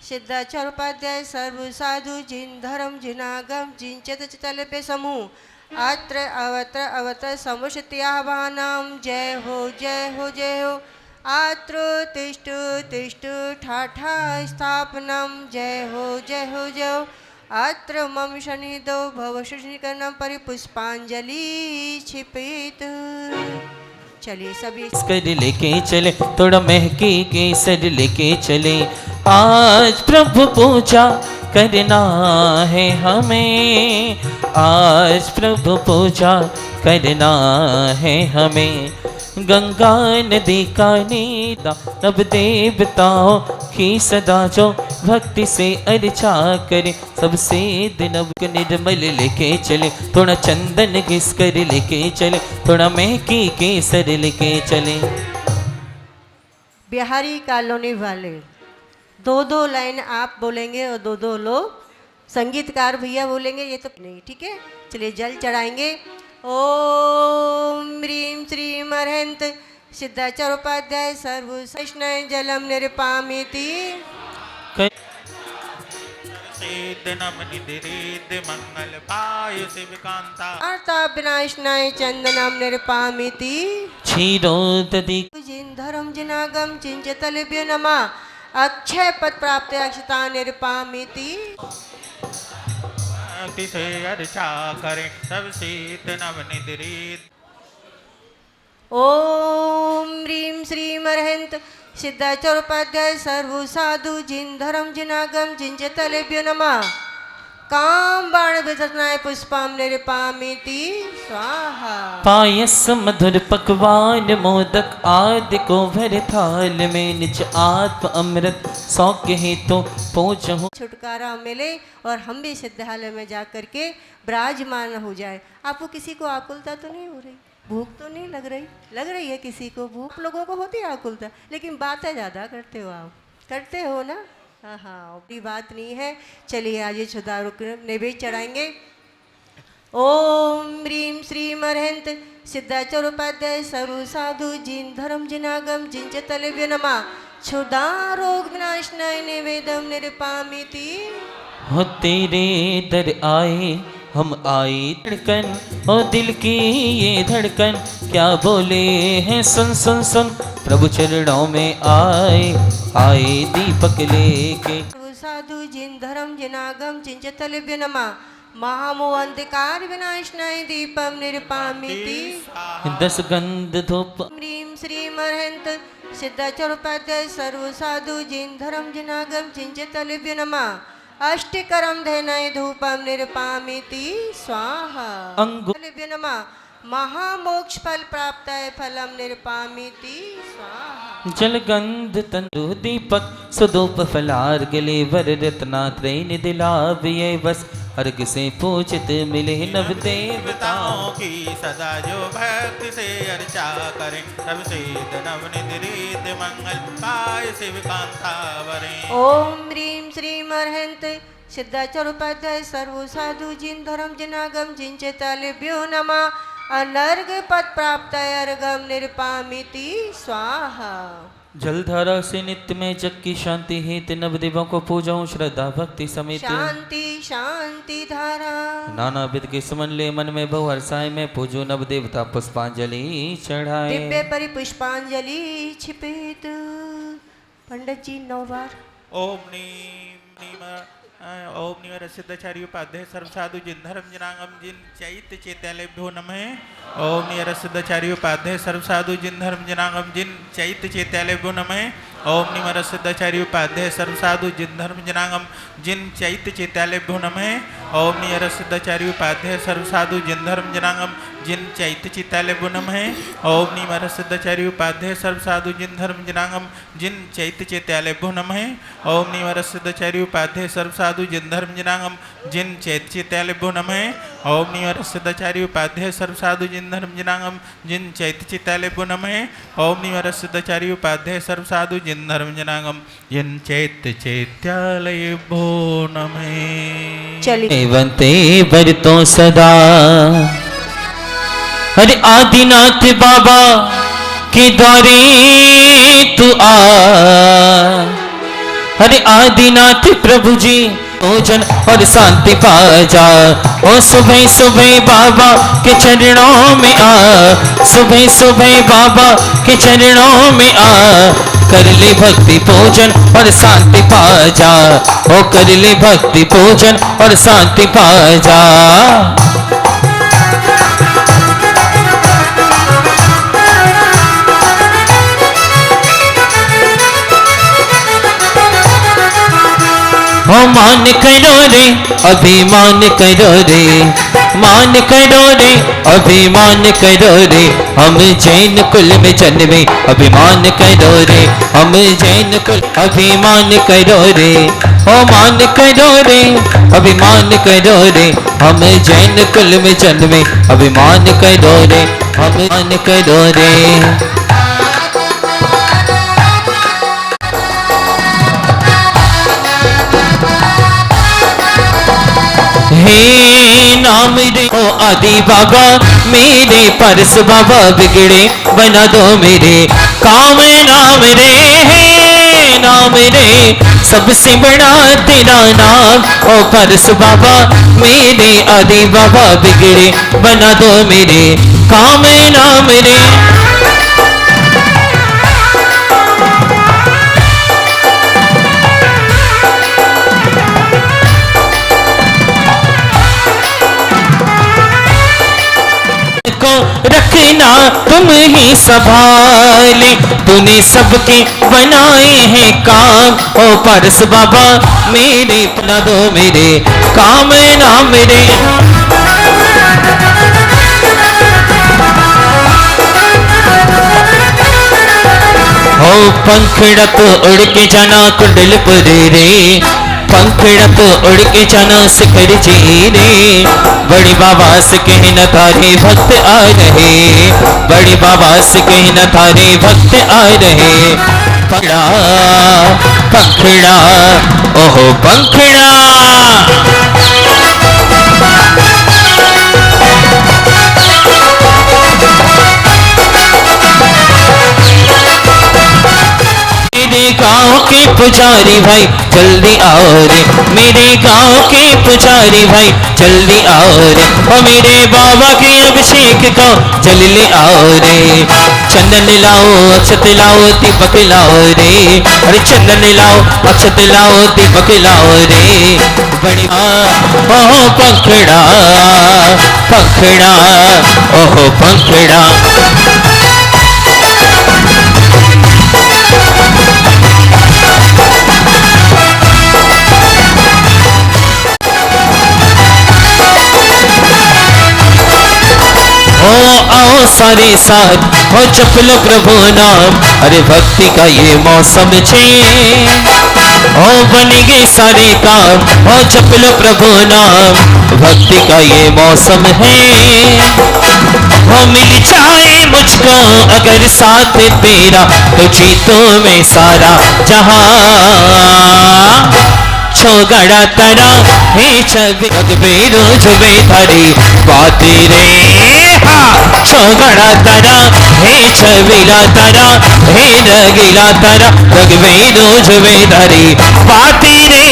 सिद्धाचार्योपाध्याय सर्व साधु जिन धर्म जिनागम जिनचत चितल्पे समूह अत्र अवत्र समुषत्यावानाम जय हो जय हो जय हो। आत्र तिष्ठ तिष्ठ ठाठा स्थापनम जय हो जय हो जय हो। अत्र मम शनिदो भव शुष्णीकरणम परिपुष्पांजलि क्षिपित। चलिए सभी कर लेके चले, थोड़ा महकी केसर लेके चले। आज प्रभु पूजा करना है हमें, आज प्रभु पूजा करना है हमें। गंगा नदी का नीदा नव देवताओं की सदा जो भक्ति से अर्चा करे। सबसे नव निर्मल लेके चले, थोड़ा चंदन घिस कर लेके चले, थोड़ा महकी केसर लेके चले। बिहारी कॉलोनी वाले दो दो लाइन आप बोलेंगे और दो दो लोग संगीतकार भैया बोलेंगे, ये तो नहीं ठीक है। चलिए जल चढ़ाएंगे। ओम ह्रीं श्रीं अर्हंत सिद्धाचार्योपाध्याय सर्व कृष्ण जलम निरपामिति। सिद्धनम निधिरिद्ध मंगल पाय शिवकांता अर्ता विनाशनाय चंदनम निरपामिति। क्षीरोदधि जिन धर्म जिनागम चिंचतलेभ्यो नमः अक्षय पद प्राप्त अक्षता निरपामिति। भक्ति से अर्चा करें सब शीत नव निधिरिद्ध। ओम ह्रीं श्रीं अर्हंत सिद्धाचार्योपाध्याय सर्व साधु जिन धर्म जिनागम जिनचतलेभ्यो नमः काम बाण विदर्शनाय पुष्पम निरपामिति स्वाहा। पायस मधुर पकवान मोदक आदि को भर थाल में, निज आत्म अमृत सौख्य हेतु पहुँचूं। छुटकारा मिले और हम भी सिद्धालय में जा करके विराजमान हो जाए। आपको किसी को आकुलता तो नहीं हो रही, भूख तो नहीं लग रही है किसी को भूख? लोगों को होती है आकुलता, लेकिन बातें ज़्यादा करते हो आप, करते हो ना? हाँ हाँ, बड़ी बात नहीं है। चलिए आज छुदारू नैवेद्य चढ़ाएंगे। ओम ह्रीं श्रीं अर्हंत सिद्धाचार्योपाध्याय सर्व साधु जिन धर्म जिनागम जिनचतलेभ्यो नमः क्षुधारोग विनाशनाय निवेदम निरपामिति। हो तेरे दर आए हम आए धड़कन, ओ दिल की ये धड़कन क्या बोले हैं सुन सुन सुन। प्रभु चरणों में आए आए दीपक लेके। साधु जिन धर्म जिनागम चिंचतलेभ्यो नमः महामोह अंधकार विनाशनाय दीपम निरपामिति। दस गंध धूप ह्रीं श्रीं अर्हंत सिद्धाचार्योपाध्याय सर्व साधु जिन धर्म जिनागम चिंचतलेभ्यो नमः अष्टकरम धनाय धूपम निरपामिति स्वाहा। अंगुलेभ्यो नमः महामोक्ष फल प्राप्ताय फलम निरपामिति स्वाहा। जलगंध तंदु दीपक सुदूप फलार गले वर रत्नात्रय निधि लाभ ये बस अर्घ से पूजित मिले नव देवताओं की सदा जो भक्ति से अर्चा करें तब से नव निधिरिद्ध मंगल पाय शिवकांता वरें। ओम ह्रीं श्रीं अर्हंत सिद्धाचार्योपाध्याय सर्व साधु जिन धर्म जिनागम जिनचतलेभ्यो नमः अनर्घ पद प्राप्त अर्घम निरपामिति स्वाहा। जलधारा से नित्य में जग की शांति हेतु नवदेवों को पूजाऊं श्रद्धा भक्ति समेत। शांति शांति धारा नाना विध के सुमन ले मन में बहु हर्षाय में पूजो नव देवता पुष्पांजलि चढ़ाए। दिव्य परिपुष्पांजलि छिपित। पंडित जी 9 बार ओम नीम सिद्धाचार्योपाध्याय सर्व साधु जिन धर्म जिनागम जिन चैत्य चेत्यालेभ्यो नमः। ओम सिद्धाचार्योपाध्याय सर्व साधु जिन धर्म जिनागम जिन चैत्य चेत्यालेभ्यो नमः। ओम निमर सिद्धाचार्य उपाध्याय सर्व साधु जिन धर्म जनांगम जिन चैत्य चैत्यालयभ्यो नमः। ओम नियर सिद्धाचार्य उपाध्याय सर्व साधु जिन धर्म जनांगम जिन चैत्य चित्तालयभ्यो नमः। ओम निमर सिद्धाचार्य उपाध्याय सर्व साधु जिन धर्म जनांगम जिन चैत्य चैत्यालयभ्यो नमः। ओम निमर सिद्धाचार्य उपाध्याय सर्व साधु जिन धर्म जनांगम जिन चैत्य चित्तालयभ्यो नमः। ओम निमर सिद्धाचार्य उपाध्याय सर्व साधु जिन धर्म जनांगम जिन चैत्य चित्तालयभ्यो नमः। ओम निमर सिद्धाचार्य उपाध्याय सर्व साधु जिन धर्म जनांगम जिन चैत्य चैत्यालयभ्यो नमः। चलिए वंते बरतों सदा हरे आदिनाथ बाबा के द्वारे तू आ। हरे आदिनाथ प्रभु जी भोजन और शांति पा जा। ओ सुबह सुबह बाबा के चरणों में आ, सुबह सुबह बाबा के चरणों में आ। कर ले भक्ति पूजन और शांति पा जा। ओ कर ले भक्ति पूजन और शांति पा जा। हो मान करो रे अभिमान करो रे, मान करो रे अभिमान करो रे। हम जैन कुल में जन्मे अभिमान करो रे, हम जैन कुल अभिमान करो रे। हो मान करो रे अभिमान करो रे, हम जैन कुल में जन्मे अभिमान करो रे, हम मान करो रे। हे नाम रे ओ आदि बाबा मेरे परस बाबा बिगड़े बना दो मेरे काम। नाम रे हे नाम रे सबसे बड़ा तेरा नाम। ओ परस बाबा मेरे आदि बाबा बिगड़े बना दो मेरे काम। नाम रे रखना तुम ही संभाले, तूने सबके बनाए हैं काम। ओ परस बाबा मेरे बना दो मेरे काम। नाम रे हो पंखड़ा तो उड़ के जाना कुंडलपुर रे, पंखड़ा तो उड़ के जाना शिखर जी रे। बड़े बाबा से कहना थारे भक्त आ रहे, बड़े बाबा से कहना थारे भक्त आ रहे। पंखड़ा पंखड़ा ओहो पंखड़ा मेरे गाँव के पुजारी भाई जल्दी आओ रे, मेरे गाँव के पुजारी भाई जल्दी आओ रे। और मेरे बाबा के अभिषेक को जल ले आओ रे। चंदन लाओ अक्षत लाओ दीपक लाओ रे, अरे चंदन लाओ अक्षत लाओ दीपक लाओ रे। बड़ी ओहो पंखड़ा पंखड़ा ओहो पंखड़ा। ओ आओ सारे साथ हो जपलो प्रभु नाम, अरे भक्ति का ये मौसम छे। ओ बनेंगे सारे काम हो जपलो प्रभु नाम, भक्ति का ये मौसम है। हो मिल जाए मुझको अगर साथ तेरा तो जीतूं मैं सारा जहां। छोगड़ा तरा हे छवि बेरो छुबे थारी बातें रे। छोगड़ा तरा हे छविला तरा हे रगीला तरा रगबेरो छुबे थारी बातें रे।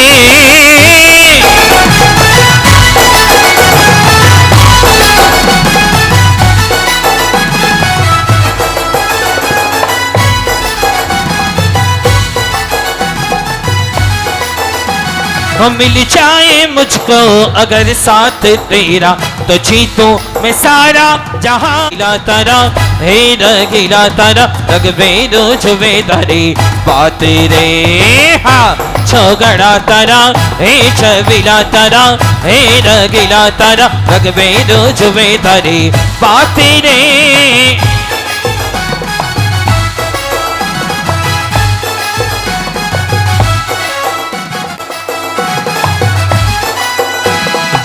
ओ हो मिल जाए मुझको अगर साथ तेरा तो जीतूं मैं सारा जहां गिला तारा हे रंगीला तारा रगवेरो जुवे तारी बात रे हाँ छोगड़ा तारा हे छविला तारा हे रंगीला तारा रगवेरो जुवे तारी बात रे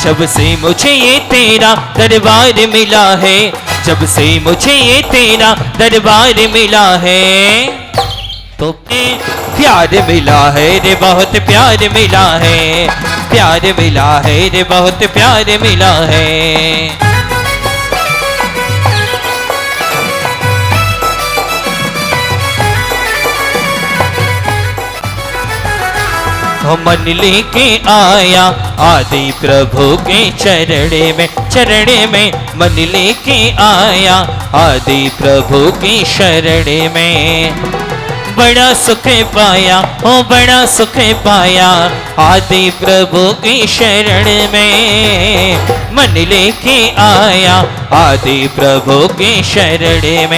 जब से मुझे ये तेरा दरबार मिला है जब से मुझे ये तेरा दरबार मिला है तो प्यार मिला है रे बहुत प्यार मिला है प्यार मिला है रे बहुत प्यार मिला है हो मन लेके आया आदि प्रभु के चरण में मन लेके आया आदि प्रभु के शरण में बड़ा सुख पाया ओ बड़ा सुख पाया आदि प्रभु की शरण में मन लेके आया आदि प्रभु की शरण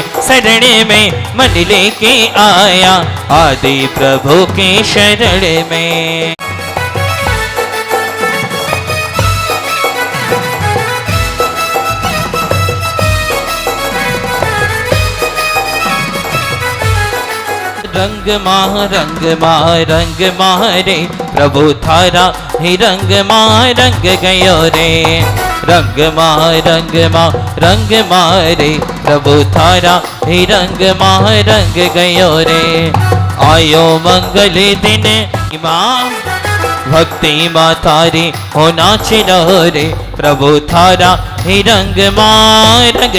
में मन लेके आया आदि प्रभु की शरण में रंग माह रे प्रभु थारा ही रंग गयो रे रंग माह रे प्रभु थारा ही रंग गयो रे आयो मंगल दिन माँ भक्ति माँ थारी हो नाच रे प्रभु थारा ही रंग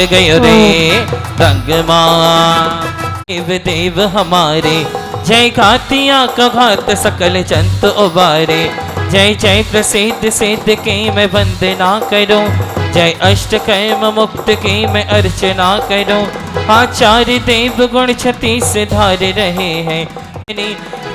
गयो रे रंग माँ देव हमारे जय घातिया का घात सकल जंत उबारे जय जय प्रसिद्ध सिद्ध की मैं वंदना करूं जय अष्ट कर्म मुक्त की मैं अर्चना करूं आचार्य देव गुण 36 धार रहे हैं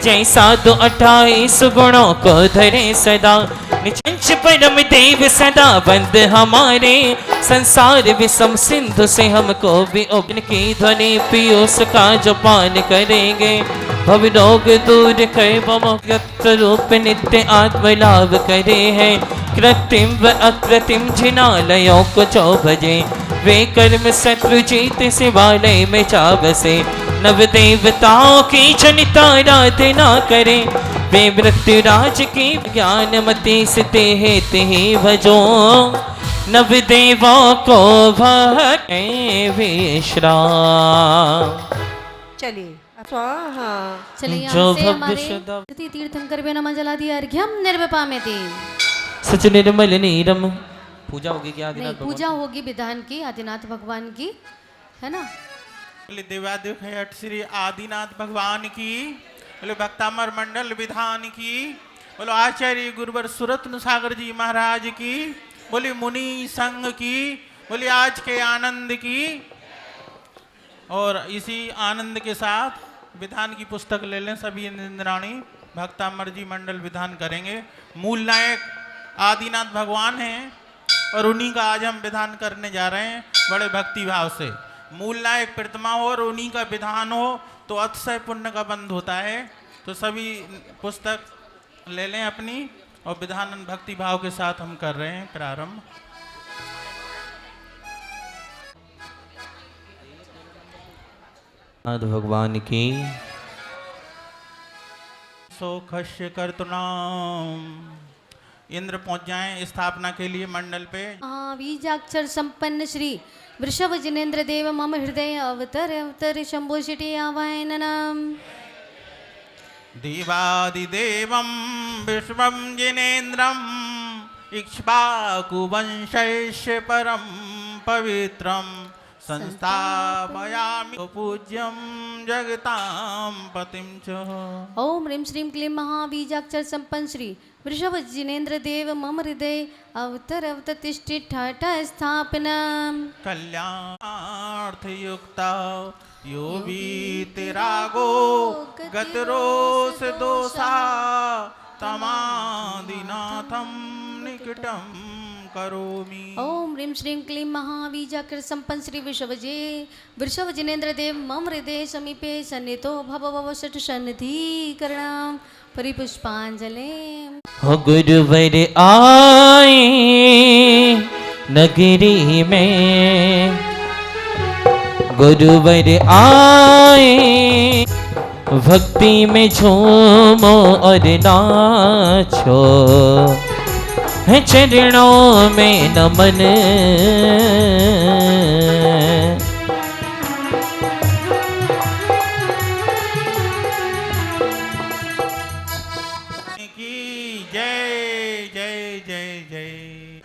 जय साधु 28 गुणों को धरे सदा निचंच परम देव सदा बंद हमारे संसार विषम सिंधु से हमको भी उनकी ध्वनि पीयूष का जो पान करेंगे भव रोग दूर कर ममुक्त रूप नित्य आत्म लाभ करे हैं कृत्रिम व अकृत्रिम जिनालयों को जो भजे वे कर्म शत्रु जीत शिवालय में जा बसे नव देवताओं की जनिता आराधना करे वे मृत्यु राज की ज्ञानमती स्थिति हेतु ही भजो नव देवों को भक्ति विश्राम। चलिए स्वाहा। चलिए जो यहाँ से भव्य हमारे सदा- तीर्थंकर वे नमः जला दिया अर्घ्यम निर्विपामेति। सच निर्मल नीरम पूजा होगी क्या नहीं, पूजा होगी विधान की आदिनाथ भगवान की, है ना। बोले देवादेव हट श्री आदिनाथ भगवान की, बोले भक्तामर मंडल विधान की, बोलो आचार्य गुरुवर सुरत्न सागर जी महाराज की, बोले मुनि संघ की, बोले आज के आनंद की। और इसी आनंद के साथ विधान की पुस्तक ले लें सभी इंद्राणी। भक्तामर जी मंडल विधान करेंगे। मूल नायक आदिनाथ भगवान हैं और उन्हीं का आज हम विधान करने जा रहे हैं बड़े भक्ति भाव से। मूल नायक प्रतिमा हो और उन्हीं का विधान हो तो अतिशय पुण्य का बंध होता है। तो सभी पुस्तक ले लें अपनी और विधान भक्ति भाव के साथ हम कर रहे हैं प्रारंभ। भगवान की सोखस्य कर्तुनाम। इंद्र पहुंच जाएं स्थापना के लिए मंडल पे। बीजाक्षर संपन्न श्री वृषभ जिनेन्द्र देव मम हृदय अवतर अवतर शंभो शिटी आवाहनम। देवादिदेवं विश्वं जिनेन्द्रं इक्ष्वाकुवंशस्य परं पवित्रं संस्थापयामि पूज्यं जगतां पतिं च। ओम ह्रीं श्रीं क्लीं महाबीजाक्षर संपन्न श्री वृषभ जिनेन्द्र देव मम हृदय अवतर अवततिष्ठित स्थापनम। कल्याणार्थ युक्ता यो वीतरागो गतरोष दोषा तमादिनाथं निकटं करोमि। ओम ह्रीं श्रीं क्लीं महाबीजाकृत संपन्न श्री विषवजे वृषभजिनेन्द्र देव मम हृदय समीपे सन्नितो भव भव षट सन्निधिकरणं परिपुष्पांजलि। हो गुरुवर आए नगरी में, गुरुवर आए भक्ति में झूमो और नाचो, है चरणों में नमन। की जय जय जय जय।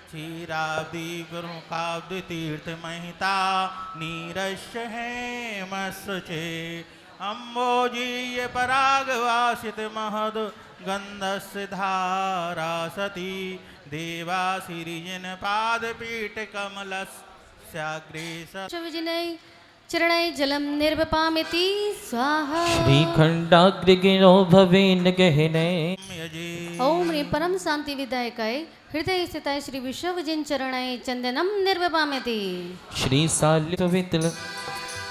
क्षीराब्दी प्रमुखाब्दी तीर्थ महिता नीरस्य है मत्स्ये, अम्बोजीय परागवासित महद गंधस्य धारा सती, देवासिरिजन पादपीठ कमलस्याग्रे विजय चरणै जलम निर्वपामिति स्वाहा। श्रीखंडाग्रगिरो भवेन गहने। ओम ह्रीं परम शांति विदायकाय हृदय स्थिताय श्री विश्वजिन चरणै चंदनम निर्वपामिति। श्री सालिवितल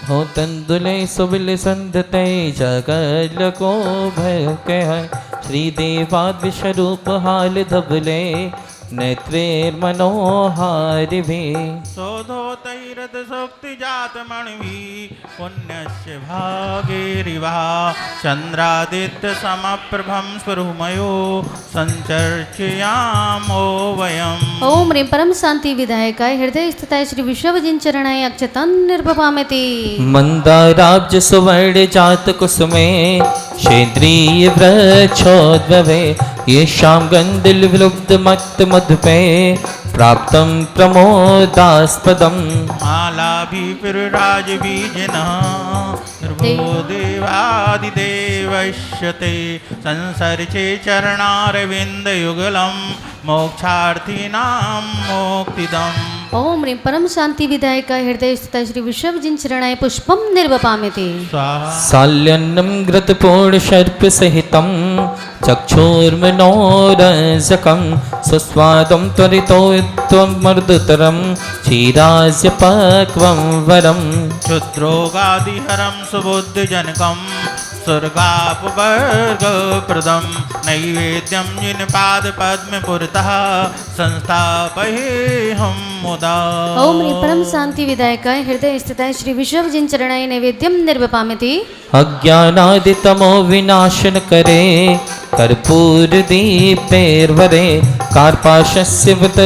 हो तंदुले सुबिल संधते जगल को भय कह, श्री देवाद विश्वरूप हाल धबले नेत्रेर मनोहार भी। शोधोतैरत शक्ति जात मणि पुण्यस्य भागे रिवा, चंद्रादित्य समप्रभं स्वरूमयो संचर्चयामो वयम्। ओम ह्रीं परम शांति विधायकाय हृदय स्थिताय श्री विश्वजिन चरणै अक्षतं निर्वपामिति। मंदाराब्ज सुवर्ण जात कुसुमे, क्षेत्रीय वृक्षोद्भवे, ये श्याम गंधिल विलुब्ध मत्त मधुपे, प्राप्तं प्रमोदास्पदम्। मालाभिपुरराज बीजनः प्रभो देवादिदेवश्यते, संसर्चे चरणारविन्दयुगलं मोक्षार्थिनां मोक्तिदम्। ओम ह्रीं परम शांति विधायकाय हृदय स्थिताय श्री विश्वजिन चरणै पुष्पं निर्वपामिति। साल्यन्नं घृतपूर्ण सर्प सहितं, चक्षुर्मनोरजकं, सुस्वादं त्वरितो त्वमर्दुतरं, क्षीरास्य पक्वं वरम्। क्षुद्रोगादिहरं सुबुद्धिजनकं, स्वर्गापवर्गप्रदं, नैवेद्यं जिनपादपद्म पुरतः संस्थापयेऽहं मुदा। ओम ह्रीं परम शांति विधायकाय हृदय स्थिताय श्री विश्वजिन चरणै नैवेद्यं निर्वपामिति। अज्ञानादितमो विनाशन करे, कर्पूर दीपेर्वरे, कार्पाशस्य वत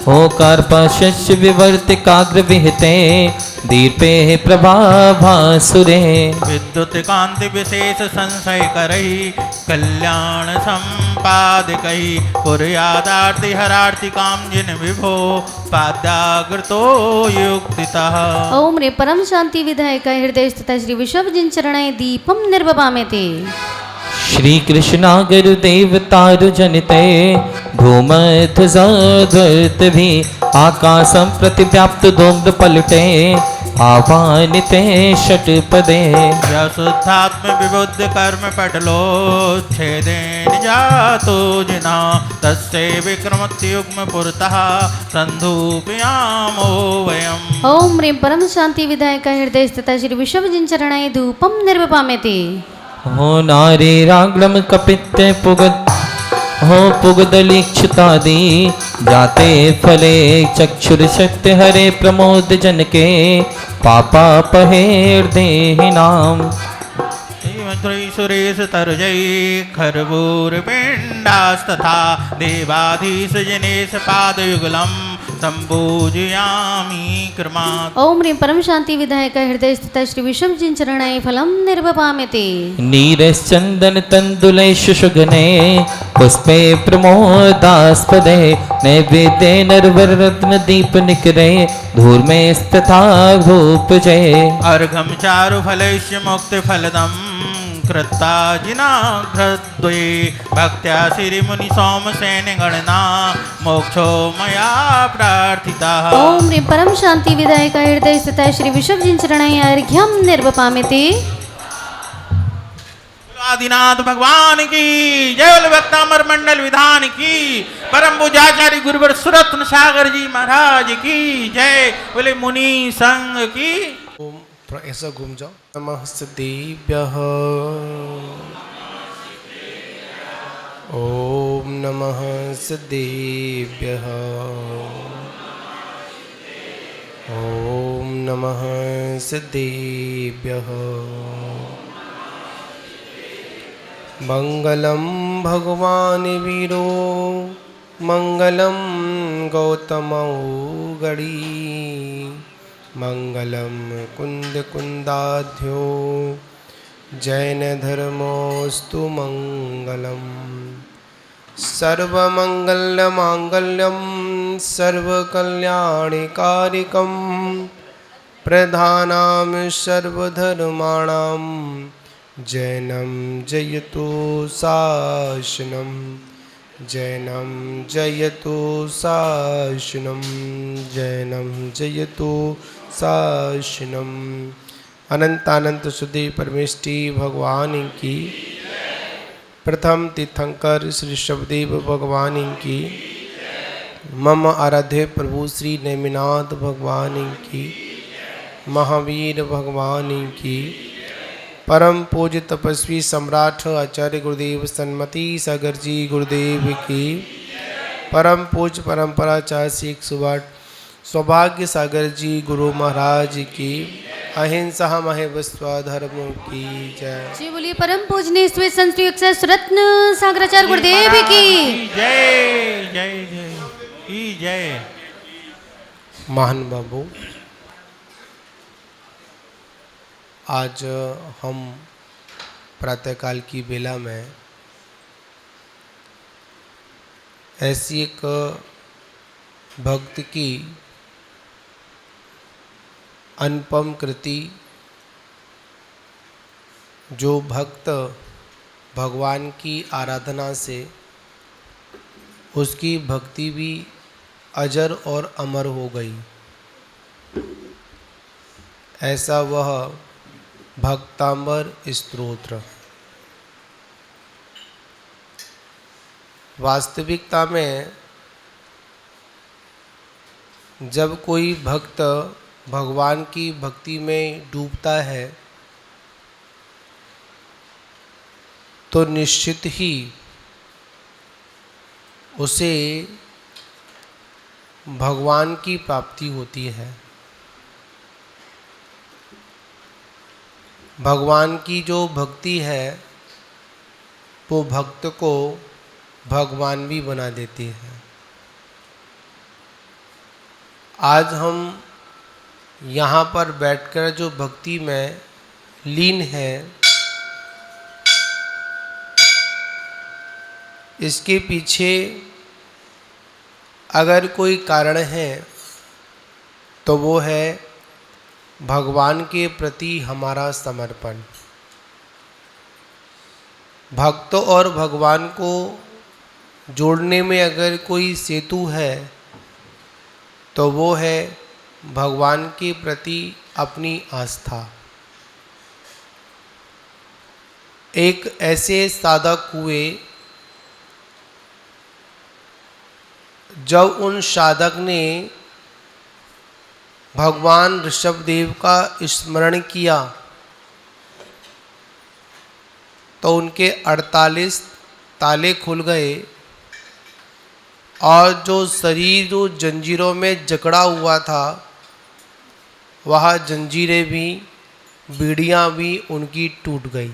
हो कार्पाशस्य विवर्तिकाग्र विहिते, दीपे प्रभाभासुरे। विद्युत कांति विशेष संशय करई, कल्याण संपादकई, कुर्यादार्ति हरार्ति काम जिन विभो, पाद्याग्रतो युक्तितः। ओम ह्रीं परम शांति विधायकाय हृदय स्थिताय श्री विश्वजिन चरणै दीपं निर्वपामिति। श्री कृष्णा गुरुदेव तारु जनिते, धूमध्वजधृत भी, आकाशं प्रतिव्याप्त धूम्र पलटे, आह्वानिते षट्पदे। शुद्धात्म विबुद्ध कर्म पटलो छेदेन जातो जिना, तस्य विक्रमत्युग्म पुरतः संधूपयामो वयम्। ओम ह्रीं परम शांति विधायकाय हृदय स्थिताय श्री विश्वजिन चरणै धूपं निर्वपामिति। हो नारीराग्लम कपित्ते पुगद हो पुगदलीक्षितादि, जाते फले चक्षुर्शक्ति हरे प्रमोद जनके, पापापहेर्देहिनाम्। सुरेश तर्जय खरबूरपिण्डास्तथा, देवाधीश जनेश पादयुगलं संपूजयामि क्रमात्। ओम ह्रीं परम शांति विधायकाय हृदय स्थिताय श्री विश्वजिन चरणै फलं निर्वपामिति। नीरश्चन्दन तण्डुले शुशुघ्ने, पुष्पे प्रमोदास्पदे, नैवेद्ये नरवररत्न दीप निकरे, धूर्मे स्थिता भूपजे। अर्घं चारु फलैश्च मुक्त फलदं, कृत्ता जिनाघ्रद्वये, भक्त्या श्रीमुनि सोमसेन गणना, मोक्षो मया प्रार्थितः। ओम ह्रीं परम शांति विधायकाय हृदय स्थिताय श्री विश्वजिन चरणै अर्घ्यं निर्वपामिति। आदिनाथ भगवान की जय। बोले भक्तामर मंडल विधान की परम पूजाचार्य गुरुवर सुरत्न सागर जी महाराज की जय। बोले मुनि संघ की। ओम ऐसा घूम जाओ। नमः सिद्धेभ्यः। ओम नमः सिद्धेभ्यः। ओम नमः सिद्धेभ्यः। मंगलम भगवान वीरो मंगलम गौतमौगड़ी मंगलम कुंद कुंदाध्यो जैन धर्मोस्तु मंगलम। सर्वमंगल मांगल्यम सर्वकल्याणिकारिकम प्रधानाम सर्वधर्माणाम जैनम जयतु शासनम। जैनम जयतु शासनम। जैनम जयतु शासनम। अनंतानंत सुधि परमेष्टि भगवान की। प्रथम तीर्थंकर श्री शबदेव भगवान की। मम आराध्य प्रभु श्री नेमिनाथ भगवान की। महावीर भगवान की। परम पूज्य तपस्वी सम्राट आचार्य गुरुदेव सन्मति सागर जी गुरुदेव की। परम पूज्य परंपराचार्य सुभाष सौभाग्य सागर जी गुरु महाराज की। अहिंसा महवस्व धर्म की जय। जी बोलिए परम पूजनीय संत रत्न सागराचार्य गुरुदेव की जय जय जय की जय। महान बाबू, आज हम प्रातःकाल की बेला में ऐसी एक भक्त की अनुपम कृति, जो भक्त भगवान की आराधना से उसकी भक्ति भी अजर और अमर हो गई, ऐसा वह भक्तांबर स्तोत्र। वास्तविकता में जब कोई भक्त भगवान की भक्ति में डूबता है तो निश्चित ही उसे भगवान की प्राप्ति होती है। भगवान की जो भक्ति है वो भक्त को भगवान भी बना देती है। आज हम यहाँ पर बैठकर जो भक्ति में लीन है, इसके पीछे अगर कोई कारण है तो वो है भगवान के प्रति हमारा समर्पण। भक्त और भगवान को जोड़ने में अगर कोई सेतु है तो वो है भगवान के प्रति अपनी आस्था। एक ऐसे साधक हुए जब उन साधक ने भगवान ऋषभदेव का स्मरण किया तो उनके 48 ताले खुल गए और जो शरीर जो जंजीरों में जकड़ा हुआ था वह जंजीरें भी, बीड़ियाँ भी उनकी टूट गई।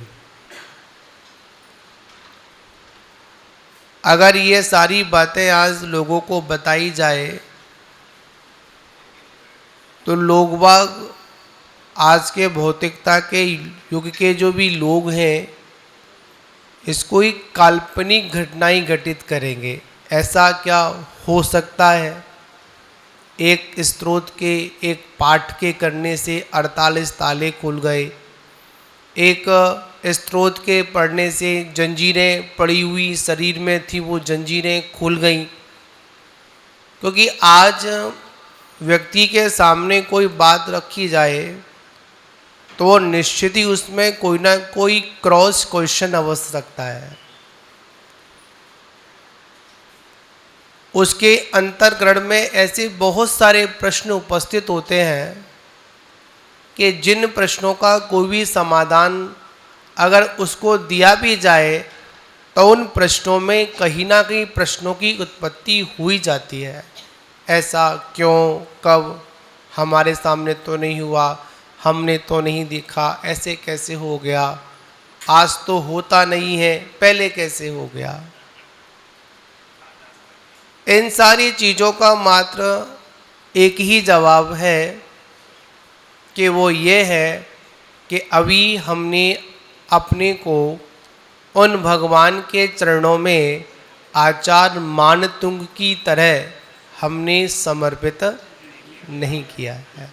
अगर ये सारी बातें आज लोगों को बताई जाए तो लोग बाग आज के भौतिकता के युग के जो भी लोग हैं इसको ही काल्पनिक घटनाएं घटित करेंगे। ऐसा क्या हो सकता है? एक स्तोत्र के एक पाठ के करने से 48 ताले खुल गए, एक स्तोत्र के पढ़ने से जंजीरें पड़ी हुई शरीर में थी वो जंजीरें खुल गईं। क्योंकि आज व्यक्ति के सामने कोई बात रखी जाए तो वो निश्चित ही उसमें कोई ना कोई क्रॉस क्वेश्चन अवश्य रखता है। उसके अंतर्ग्रह में ऐसे बहुत सारे प्रश्न उपस्थित होते हैं कि जिन प्रश्नों का कोई भी समाधान अगर उसको दिया भी जाए तो उन प्रश्नों में कहीं ना कहीं प्रश्नों की उत्पत्ति हुई जाती है। ऐसा क्यों, कब, हमारे सामने तो नहीं हुआ, हमने तो नहीं देखा, ऐसे कैसे हो गया, आज तो होता नहीं है, पहले कैसे हो गया। इन सारी चीज़ों का मात्र एक ही जवाब है कि वो ये है कि अभी हमने अपने को उन भगवान के चरणों में आचार्य मानतुंग की तरह हमने समर्पित नहीं किया है।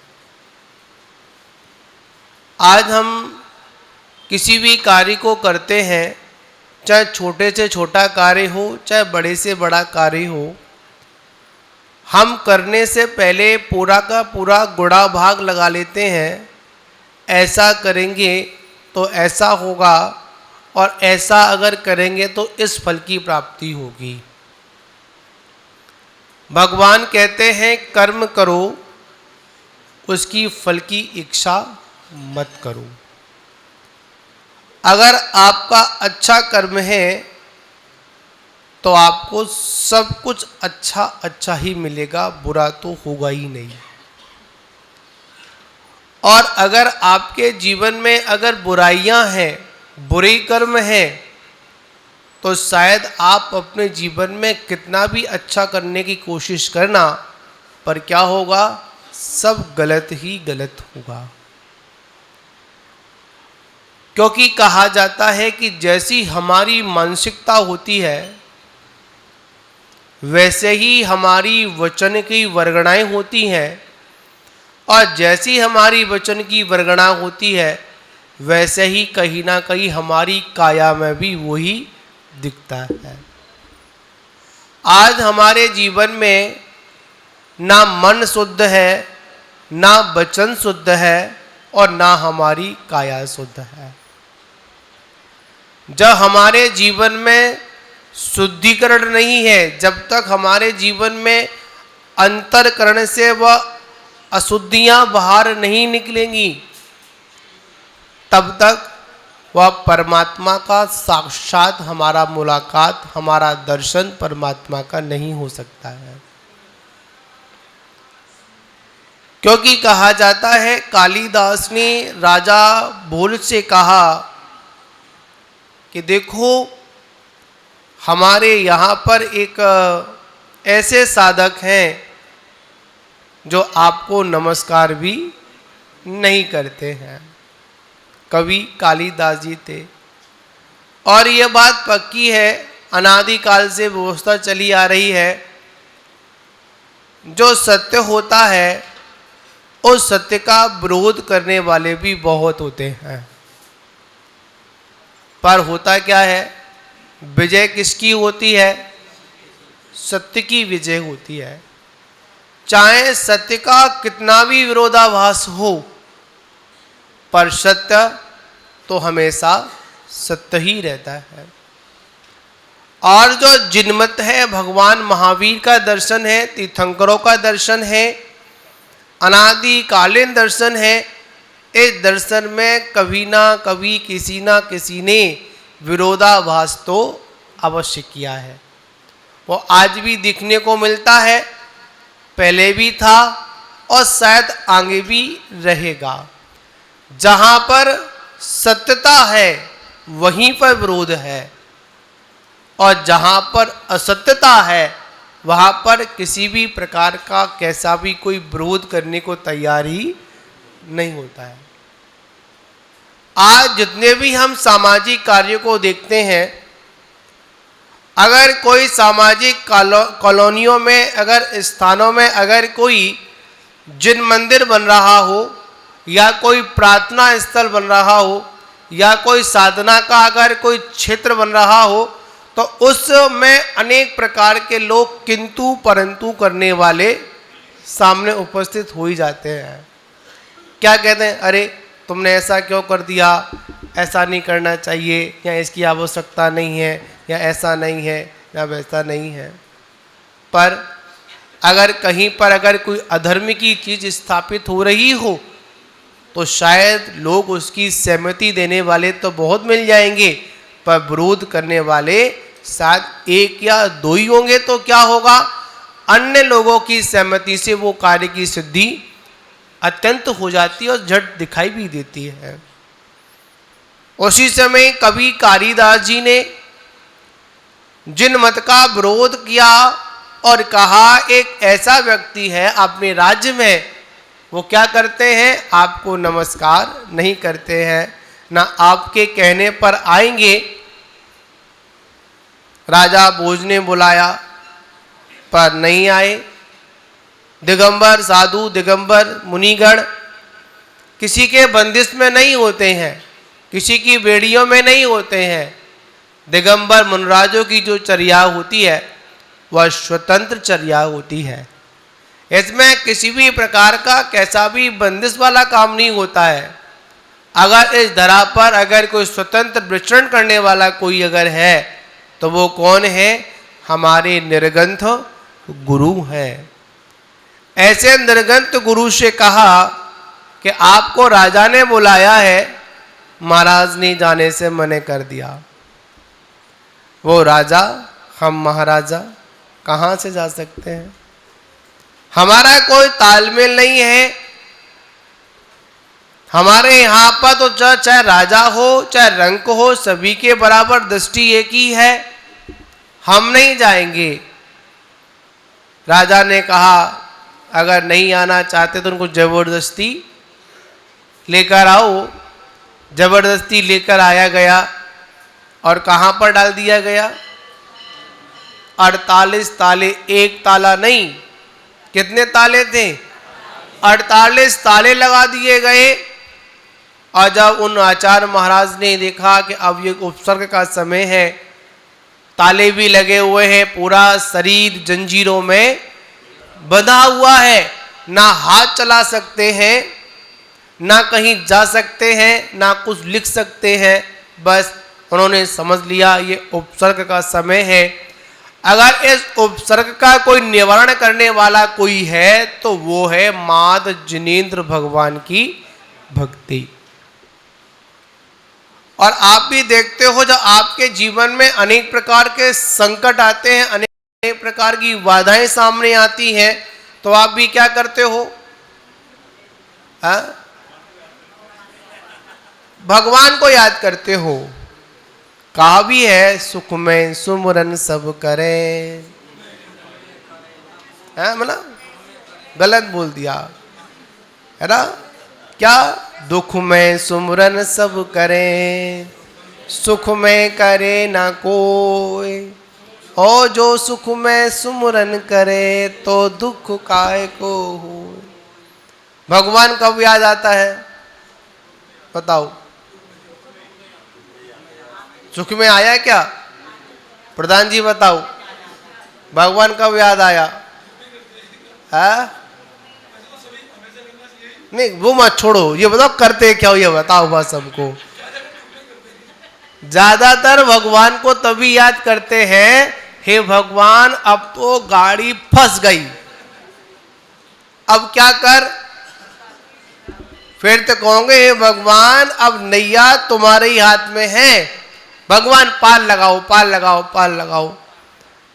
आज हम किसी भी कार्य को करते हैं, चाहे छोटे से छोटा कार्य हो, चाहे बड़े से बड़ा कार्य हो, हम करने से पहले पूरा का पूरा गुणा भाग लगा लेते हैं। ऐसा करेंगे तो ऐसा होगा, और ऐसा अगर करेंगे तो इस फल की प्राप्ति होगी। भगवान कहते हैं कर्म करो, उसकी फल की इच्छा मत करो। अगर आपका अच्छा कर्म है तो आपको सब कुछ अच्छा अच्छा ही मिलेगा, बुरा तो होगा ही नहीं। और अगर आपके जीवन में अगर बुराइयां हैं, बुरे कर्म हैं, तो शायद आप अपने जीवन में कितना भी अच्छा करने की कोशिश करना, पर क्या होगा, सब गलत ही गलत होगा। क्योंकि कहा जाता है कि जैसी हमारी मानसिकता होती है वैसे ही हमारी वचन की वर्गणाएं होती हैं, और जैसी हमारी वचन की वर्गणा होती है वैसे ही कहीं ना कहीं हमारी काया में भी वही दिखता है। आज हमारे जीवन में ना मन शुद्ध है, ना वचन शुद्ध है, और ना हमारी काया शुद्ध है। जब हमारे जीवन में शुद्धिकरण नहीं है, जब तक हमारे जीवन में अंतरकरण से वह अशुद्धियां बाहर नहीं निकलेंगी, तब तक वह परमात्मा का साक्षात हमारा मुलाकात, हमारा दर्शन परमात्मा का नहीं हो सकता है। क्योंकि कहा जाता है, कालिदास ने राजा भोल से कहा कि देखो हमारे यहाँ पर एक ऐसे साधक हैं जो आपको नमस्कार भी नहीं करते हैं। कवि कालिदास जी थे, और यह बात पक्की है, अनादिकाल से व्यवस्था चली आ रही है। जो सत्य होता है उस सत्य का विरोध करने वाले भी बहुत होते हैं, पर होता क्या है, विजय किसकी होती है, सत्य की विजय होती है। चाहे सत्य का कितना भी विरोधाभास हो, पर सत्य तो हमेशा सत्य ही रहता है। और जो जिनमत है, भगवान महावीर का दर्शन है, तीर्थंकरों का दर्शन है, अनादिकालीन दर्शन है। इस दर्शन में कभी ना कभी किसी ना किसी ने विरोधाभास तो अवश्य किया है। वो आज भी दिखने को मिलता है, पहले भी था और शायद आगे भी रहेगा। जहाँ पर सत्यता है वहीं पर विरोध है, और जहाँ पर असत्यता है वहाँ पर किसी भी प्रकार का कैसा भी कोई विरोध करने को तैयार ही नहीं होता है। आज जितने भी हम सामाजिक कार्यों को देखते हैं, अगर कोई सामाजिक कॉलोनियों में, अगर स्थानों में अगर कोई जिन मंदिर बन रहा हो, या कोई प्रार्थना स्थल बन रहा हो, या कोई साधना का अगर कोई क्षेत्र बन रहा हो, तो उसमें अनेक प्रकार के लोग किंतु परंतु करने वाले सामने उपस्थित हो ही जाते हैं। क्या कहते हैं, अरे तुमने ऐसा क्यों कर दिया, ऐसा नहीं करना चाहिए, या इसकी आवश्यकता नहीं है, या ऐसा नहीं है, या वैसा नहीं है। पर अगर कहीं पर अगर कोई अधर्म की चीज़ स्थापित हो रही हो तो शायद लोग उसकी सहमति देने वाले तो बहुत मिल जाएंगे, पर विरोध करने वाले शायद एक या दो ही होंगे। तो क्या होगा, अन्य लोगों की सहमति से वो कार्य की सिद्धि अत्यंत हो जाती है और झट दिखाई भी देती है। उसी समय कवि कालिदास जी ने जिन मत का विरोध किया और कहा एक ऐसा व्यक्ति है अपने राज्य में, वो क्या करते हैं, आपको नमस्कार नहीं करते हैं, ना आपके कहने पर आएंगे। राजा भोज ने बुलाया पर नहीं आए। दिगंबर साधु, दिगंबर मुनिगण किसी के बंदिश में नहीं होते हैं, किसी की बेड़ियों में नहीं होते हैं। दिगंबर मुनराजों की जो चर्या होती है वह स्वतंत्र चर्या होती है। इसमें किसी भी प्रकार का कैसा भी बंदिश वाला काम नहीं होता है। अगर इस धरा पर अगर कोई स्वतंत्र विचरण करने वाला कोई अगर है तो वो कौन है, हमारे निर्गंथ गुरु हैं। ऐसे निर्गंथ गुरु से कहा कि आपको राजा ने बुलाया है, महाराज ने जाने से मने कर दिया। वो राजा, हम महाराजा कहाँ से जा सकते हैं, हमारा कोई तालमेल नहीं है। हमारे यहाँ पर तो चाहे राजा हो चाहे रंक हो, सभी के बराबर दृष्टि एक ही है, हम नहीं जाएंगे। राजा ने कहा अगर नहीं आना चाहते तो उनको जबरदस्ती लेकर आओ। जबरदस्ती लेकर आया गया और कहाँ पर डाल दिया गया, 48 ताले, एक ताला नहीं, कितने ताले थे, 48 ताले लगा दिए गए। और जब उन आचार्य महाराज ने देखा कि अब ये उपसर्ग का समय है, ताले भी लगे हुए हैं, पूरा शरीर जंजीरों में बंधा हुआ है, ना हाथ चला सकते हैं, ना कहीं जा सकते हैं, ना कुछ लिख सकते हैं। बस उन्होंने समझ लिया ये उपसर्ग का समय है। अगर इस उपसर्ग का कोई निवारण करने वाला कोई है तो वो है माद जिनेंद्र भगवान की भक्ति। और आप भी देखते हो जब आपके जीवन में अनेक प्रकार के संकट आते हैं, अनेक प्रकार की बाधाएं सामने आती हैं, तो आप भी क्या करते हो, भगवान को याद करते हो। कहा भी है सुख में सुमरन सब करे, मतलब गलत बोल दिया है ना, क्या, दुख में सुमरन सब करे, सुख में करे ना कोई, और जो सुख में सुमरन करे तो दुख काहे को हो। भगवान कब याद आता है बताओ, सुख में आया क्या, प्रधान जी बताओ, भगवान कब याद आया, है नहीं वो मत छोड़ो, ये बताओ करते क्या हो, ये बताओ बस हमको। ज्यादातर भगवान को तभी याद करते हैं, हे भगवान अब तो गाड़ी फंस गई, अब क्या कर, फिर तो कहोगे हे भगवान अब नैया तुम्हारे ही हाथ में है, भगवान पाल लगाओ पाल लगाओ पाल लगाओ।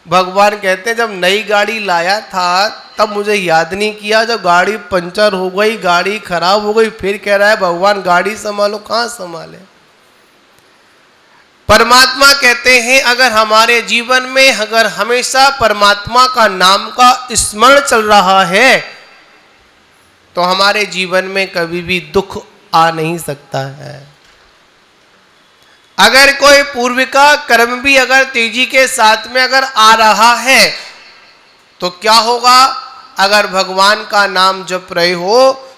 भगवान कहते हैं जब नई गाड़ी लाया था तब मुझे याद नहीं किया, जब गाड़ी पंचर हो गई, गाड़ी खराब हो गई, फिर कह रहा है भगवान गाड़ी संभालो, कहाँ संभाले। परमात्मा कहते हैं अगर हमारे जीवन में अगर हमेशा परमात्मा का नाम का स्मरण चल रहा है तो हमारे जीवन में कभी भी दुख आ नहीं सकता है। अगर कोई पूर्व का कर्म भी अगर तेजी के साथ में अगर आ रहा है तो क्या होगा, अगर भगवान का नाम जप रहे हो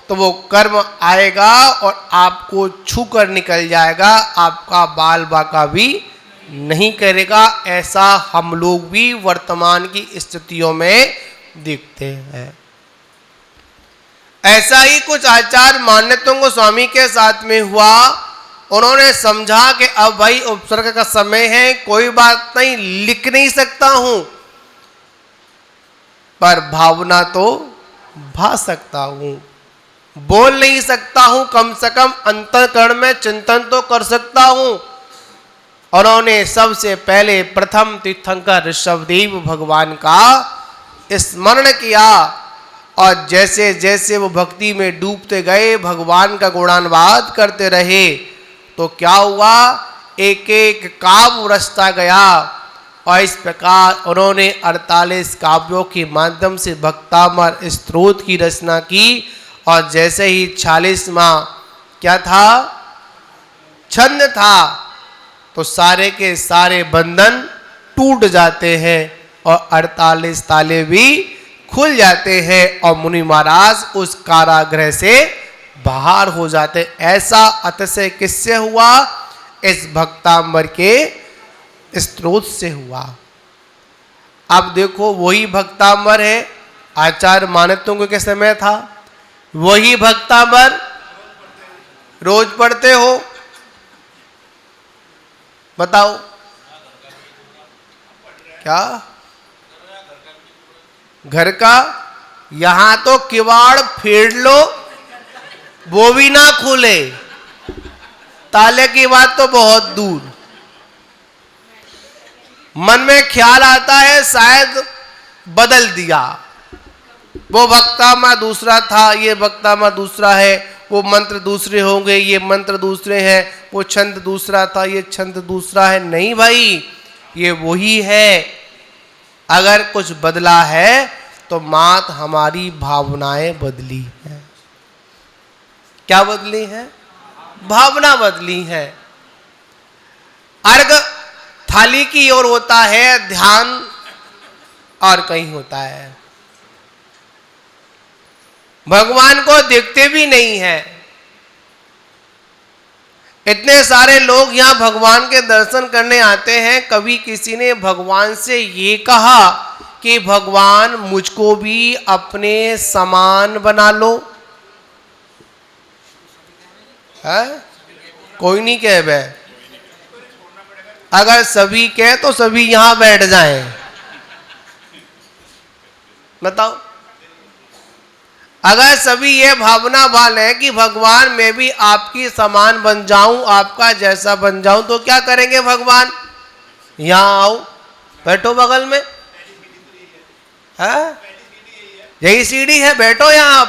तो वो कर्म आएगा और आपको छू कर निकल जाएगा, आपका बाल बाका भी नहीं करेगा। ऐसा हम लोग भी वर्तमान की स्थितियों में देखते हैं। ऐसा ही कुछ आचार मान्यताओं को स्वामी के साथ में हुआ। उन्होंने समझा कि अब भाई उपसर्ग का समय है, कोई बात नहीं, लिख नहीं सकता हूं पर भावना तो भा सकता हूं, बोल नहीं सकता हूं, कम से कम अंतःकरण में चिंतन तो कर सकता हूं। उन्होंने सबसे पहले प्रथम तीर्थंकर ऋषभदेव भगवान का स्मरण किया और जैसे जैसे वो भक्ति में डूबते गए, भगवान का गुणानुवाद करते रहे, तो क्या हुआ, एक एक काव्य रचता गया और इस प्रकार उन्होंने 48 काव्यों के माध्यम से भक्तामर स्तोत्र की रचना की। और जैसे ही 46वां क्या था, छंद था, तो सारे के सारे बंधन टूट जाते हैं और 48 ताले भी खुल जाते हैं और मुनि महाराज उस कारागृह से बाहर हो जाते। ऐसा अतिशय किससे हुआ, इस भक्तांबर के स्त्रोत से हुआ। अब देखो वही भक्तांबर है, आचार्य मान्यताओं के समय था, वही भक्तांबर रोज पढ़ते हो, बताओ क्या घर का, यहां तो किवाड़ फेर लो वो भी ना खुले, ताले की बात तो बहुत दूर। मन में ख्याल आता है शायद बदल दिया, वो वक्तामा दूसरा था, ये वक्तामा दूसरा है, वो मंत्र दूसरे होंगे, ये मंत्र दूसरे हैं, वो छंद दूसरा था, ये छंद दूसरा है। नहीं भाई, ये वही है। अगर कुछ बदला है तो मात हमारी भावनाएं बदली है। क्या बदली है, भावना बदली है। अर्घ थाली की ओर होता है, ध्यान और कहीं होता है। भगवान को देखते भी नहीं है। इतने सारे लोग यहां भगवान के दर्शन करने आते हैं, कभी किसी ने भगवान से ये कहा कि भगवान मुझको भी अपने समान बना लो, है? कोई नहीं कह बे। अगर सभी कहे तो सभी यहां बैठ जाएं, बताओ। अगर सभी ये भावना वाले हैं कि भगवान मैं भी आपकी समान बन जाऊं, आपका जैसा बन जाऊं, तो क्या करेंगे भगवान, यहां आओ, बैठो बगल में, है? यही सीढ़ी है, बैठो यहां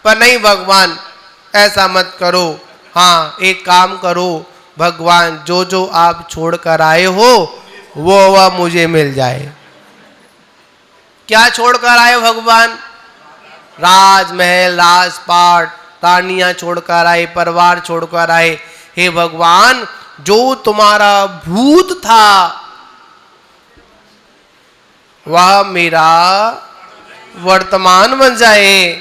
पर नहीं भगवान ऐसा मत करो। हाँ, एक काम करो भगवान, जो जो आप छोड़ कर आए हो वो वह मुझे मिल जाए। क्या छोड़ कर आए भगवान, राजमहल, राजपाट, रानियां छोड़कर आए, परिवार छोड़कर आए। हे भगवान, जो तुम्हारा भूत था वह मेरा वर्तमान बन जाए।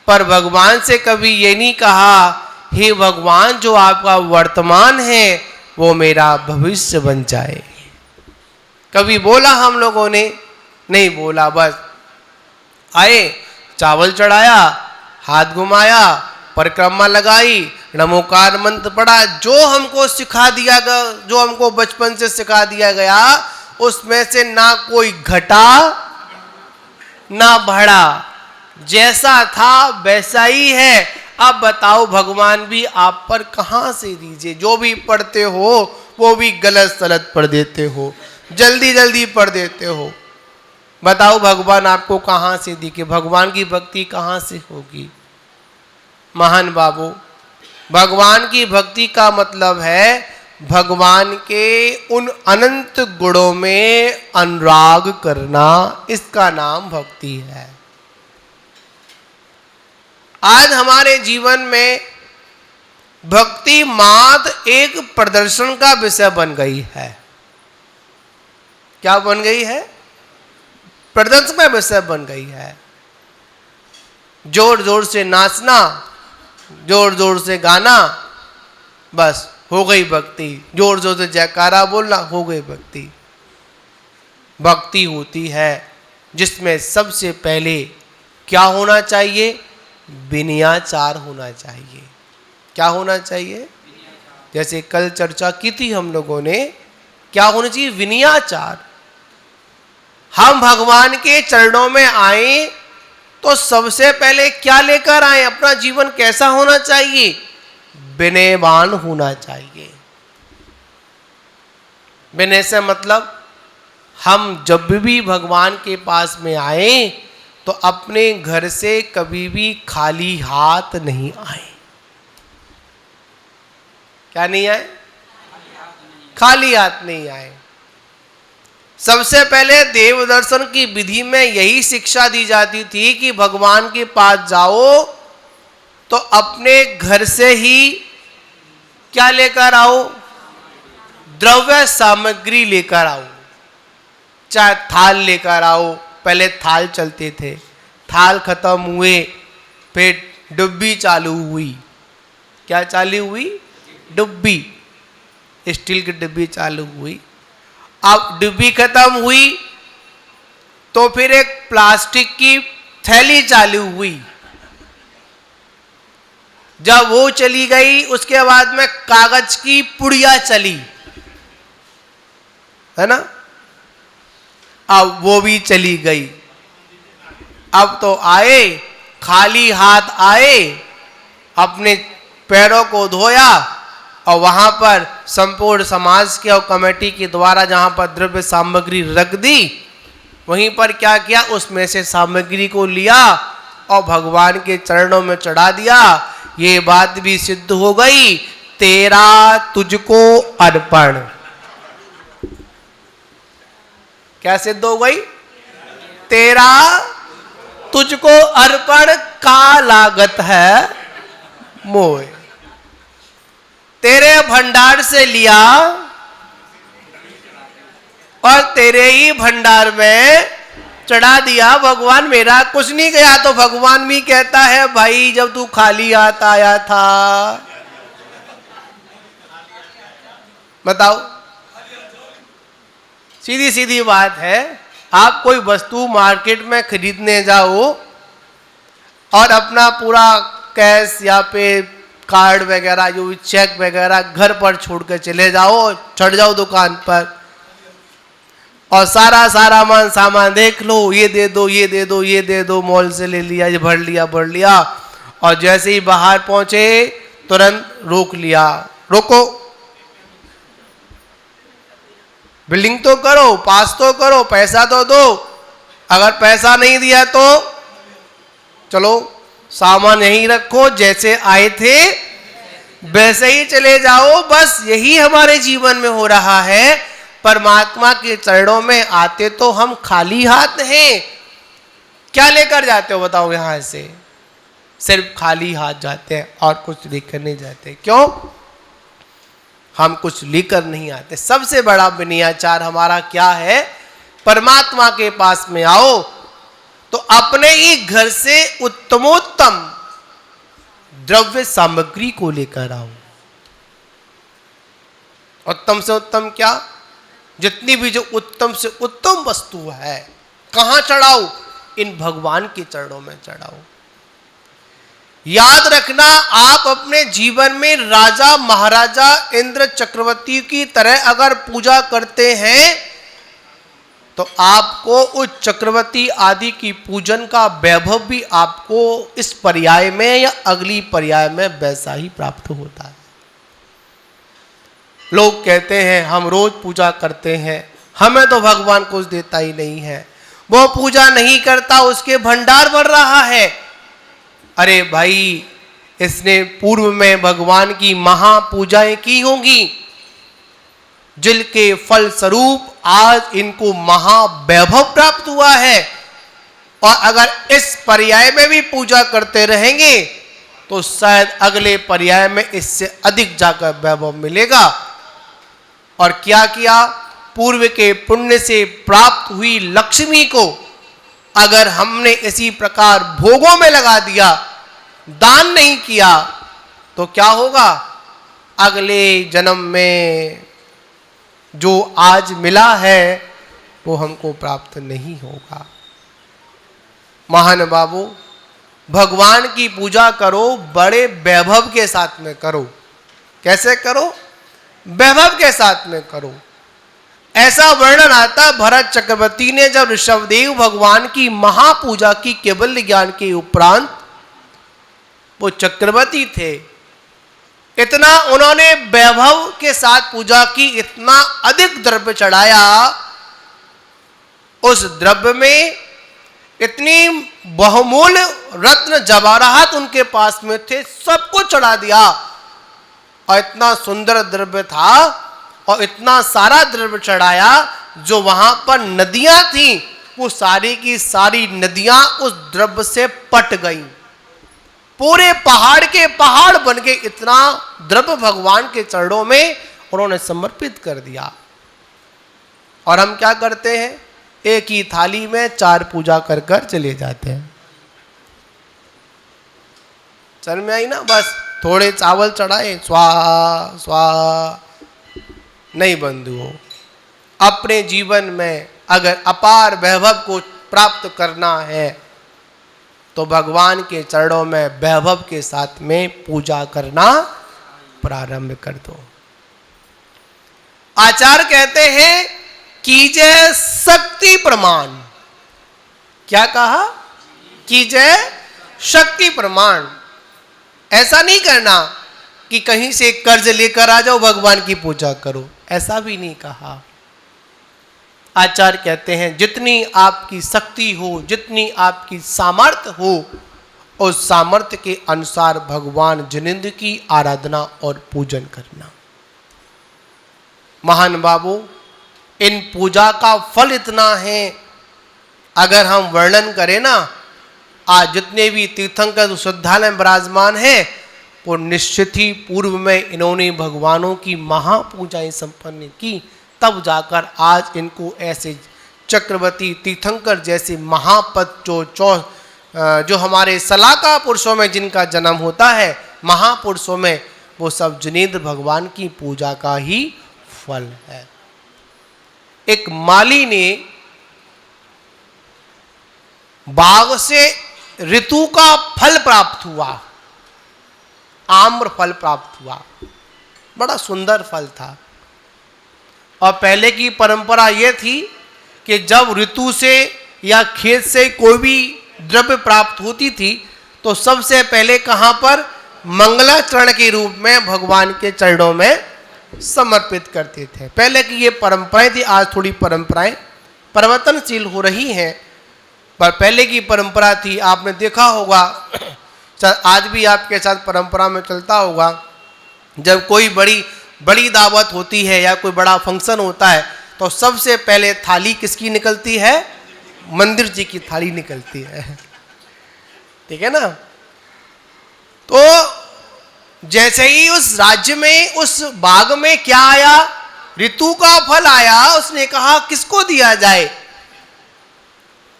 पर भगवान से कभी ये नहीं कहा हे भगवान, जो आपका वर्तमान है वो मेरा भविष्य बन जाए। कभी बोला हम लोगों ने, नहीं बोला। बस आए, चावल चढ़ाया, हाथ घुमाया, परिक्रमा लगाई, नमोकार मंत्र पढ़ा, जो हमको सिखा दिया गया, जो हमको बचपन से सिखा दिया गया, उसमें से ना कोई घटा ना बढ़ा, जैसा था वैसा ही है। अब बताओ भगवान भी आप पर कहां से दीजिए, जो भी पढ़ते हो वो भी गलत सलत पढ़ देते हो, जल्दी जल्दी पढ़ देते हो। बताओ भगवान आपको कहां से दिखे, भगवान की भक्ति कहां से होगी। महान बाबू, भगवान की भक्ति का मतलब है भगवान के उन अनंत गुणों में अनुराग करना, इसका नाम भक्ति है। आज हमारे जीवन में भक्ति मात्र एक प्रदर्शन का विषय बन गई है। क्या बन गई है, प्रदर्शन का विषय बन गई है। जोर जोर से नाचना, जोर जोर से गाना, बस हो गई भक्ति। जोर जोर से जयकारा बोलना, हो गई भक्ति। भक्ति होती है जिसमें सबसे पहले क्या होना चाहिए, विनयाचार होना चाहिए। क्या होना चाहिए? जैसे कल चर्चा की थी हम लोगों ने, क्या होना चाहिए? विनयाचार। हम भगवान के चरणों में आए तो सबसे पहले क्या लेकर आए? अपना जीवन कैसा होना चाहिए? विनयवान होना चाहिए। विनय से मतलब हम जब भी भगवान के पास में आए तो अपने घर से कभी भी खाली हाथ नहीं आए। क्या नहीं आए? खाली हाथ नहीं आए। सबसे पहले देव दर्शन की विधि में यही शिक्षा दी जाती थी कि भगवान के पास जाओ तो अपने घर से ही क्या लेकर आओ? द्रव्य सामग्री लेकर आओ। चाहे थाल लेकर आओ, पहले थाल चलते थे, थाल खत्म हुए, फिर डुब्बी चालू हुई। क्या चालू हुई? डुब्बी, स्टील की डिब्बी चालू हुई। अब डिब्बी खत्म हुई तो फिर एक प्लास्टिक की थैली चालू हुई। जब वो चली गई उसके बाद में कागज की पुड़िया चली, है ना? अब वो भी चली गई। अब तो आए, खाली हाथ आए, अपने पैरों को धोया और वहां पर संपूर्ण समाज के और कमेटी के द्वारा जहां पर द्रव्य सामग्री रख दी, वहीं पर क्या किया? उसमें से सामग्री को लिया और भगवान के चरणों में चढ़ा दिया। ये बात भी सिद्ध हो गई, तेरा तुझको अर्पण। क्या सिद्ध हो गई? तेरा तुझको अर्पण का लागत है मोह। तेरे भंडार से लिया और तेरे ही भंडार में चढ़ा दिया। भगवान मेरा कुछ नहीं गया। तो भगवान भी कहता है, भाई जब तू खाली हाथ आया था, बताओ, सीधी सीधी बात है। आप कोई वस्तु मार्केट में खरीदने जाओ और अपना पूरा कैश या पे कार्ड वगैरह जो भी चेक वगैरह घर पर छोड़ कर चले जाओ, चढ़ जाओ दुकान पर और सारा सामान देख लो, ये दे दो, ये दे दो, ये दे दो, मॉल से ले लिया, ये भर लिया और जैसे ही बाहर पहुंचे तुरंत रोक लिया। रोको, बिलिंग तो करो, पास तो करो, पैसा तो दो। अगर पैसा नहीं दिया तो चलो सामान यहीं रखो, जैसे आए थे वैसे ही चले जाओ। बस यही हमारे जीवन में हो रहा है। परमात्मा के चरणों में आते तो हम खाली हाथ हैं। क्या लेकर जाते हो बताओ? यहां से सिर्फ खाली हाथ जाते हैं और कुछ लेकर नहीं जाते। क्यों? हम कुछ लेकर नहीं आते। सबसे बड़ा विनयाचार हमारा क्या है? परमात्मा के पास में आओ तो अपने ही घर से उत्तमोत्तम द्रव्य सामग्री को लेकर आओ। उत्तम से उत्तम क्या? जितनी भी जो उत्तम से उत्तम वस्तु है, कहां चढ़ाओ? इन भगवान के चरणों में चढ़ाओ। याद रखना, आप अपने जीवन में राजा महाराजा इंद्र चक्रवर्ती की तरह अगर पूजा करते हैं तो आपको उस चक्रवर्ती आदि की पूजन का वैभव भी आपको इस पर्याय में या अगली पर्याय में वैसा ही प्राप्त होता है। लोग कहते हैं हम रोज पूजा करते हैं, हमें तो भगवान कुछ देता ही नहीं है। वो पूजा नहीं करता, उसके भंडार भर रहा है। अरे भाई, इसने पूर्व में भगवान की महापूजाएं की होंगी, जिनके फल स्वरूप आज इनको महावैभव प्राप्त हुआ है। और अगर इस पर्याय में भी पूजा करते रहेंगे तो शायद अगले पर्याय में इससे अधिक जाकर वैभव मिलेगा। और क्या किया? पूर्व के पुण्य से प्राप्त हुई लक्ष्मी को अगर हमने इसी प्रकार भोगों में लगा दिया, दान नहीं किया, तो क्या होगा? अगले जन्म में जो आज मिला है वो हमको प्राप्त नहीं होगा। महानुभावों, भगवान की पूजा करो, बड़े वैभव के साथ में करो। कैसे करो? वैभव के साथ में करो। ऐसा वर्णन आता, भरत चक्रवर्ती ने जब ऋषभदेव भगवान की महापूजा की केवल ज्ञान के उपरांत, वो चक्रवर्ती थे, इतना उन्होंने वैभव के साथ पूजा की, इतना अधिक द्रव्य चढ़ाया, उस द्रव्य में इतनी बहुमूल्य रत्न जवाहरात उनके पास में थे, सबको चढ़ा दिया। और इतना सुंदर द्रव्य था और इतना सारा द्रव्य चढ़ाया, जो वहां पर नदियां थी, वो सारी की सारी नदियां उस द्रव्य से पट गईं। पूरे पहाड़ के पहाड़ बन के इतना द्रव्य भगवान के चरणों में उन्होंने समर्पित कर दिया। और हम क्या करते हैं? एक ही थाली में 4 पूजा कर कर चले जाते हैं। चल में आई ना, बस थोड़े चावल चढ़ाए, स्वाहा स्वाहा। नहीं बंधुओं, अपने जीवन में अगर अपार वैभव को प्राप्त करना है तो भगवान के चरणों में वैभव के साथ में पूजा करना प्रारंभ कर दो। आचार्य कहते हैं, कीजे शक्ति प्रमाण। क्या कहा? कीजे शक्ति प्रमाण। ऐसा नहीं करना कि कहीं से कर्ज लेकर आ जाओ भगवान की पूजा करो, ऐसा भी नहीं कहा। आचार्य कहते हैं, जितनी आपकी शक्ति हो, जितनी आपकी सामर्थ्य हो, उस सामर्थ्य के अनुसार भगवान जिनेंद्र की आराधना और पूजन करना। महान बाबू, इन पूजा का फल इतना है, अगर हम वर्णन करें ना, आज जितने भी तीर्थंकर श्रद्धालु विराजमान हैं, वो निश्चित ही पूर्व में इन्होंने भगवानों की महापूजाएं संपन्न की, तब जाकर आज इनको ऐसे चक्रवर्ती तीर्थंकर जैसे महापद जो हमारे सलाका पुरुषों में जिनका जन्म होता है, महापुरुषों में, वो सब जिनेंद्र भगवान की पूजा का ही फल है। एक माली ने बाग से ऋतु का फल प्राप्त हुआ, आम्र फल प्राप्त हुआ, बड़ा सुंदर फल था। और पहले की परंपरा यह थी कि जब ऋतु से या खेत से कोई भी द्रव्य प्राप्त होती थी, तो सबसे पहले कहाँ पर? मंगलाचरण के रूप में भगवान के चरणों में समर्पित करते थे। पहले की ये परंपराएं थी, आज थोड़ी परंपराएं परिवर्तनशील हो रही हैं, पर पहले की परंपरा थी। आपने देखा होगा, आज भी आपके साथ परंपरा में चलता होगा, जब कोई बड़ी दावत होती है या कोई बड़ा फंक्शन होता है, तो सबसे पहले थाली किसकी निकलती है? मंदिर जी की थाली निकलती है, ठीक है ना। तो जैसे ही उस राज्य में, उस बाग में क्या आया? ऋतु का फल आया। उसने कहा किसको दिया जाए?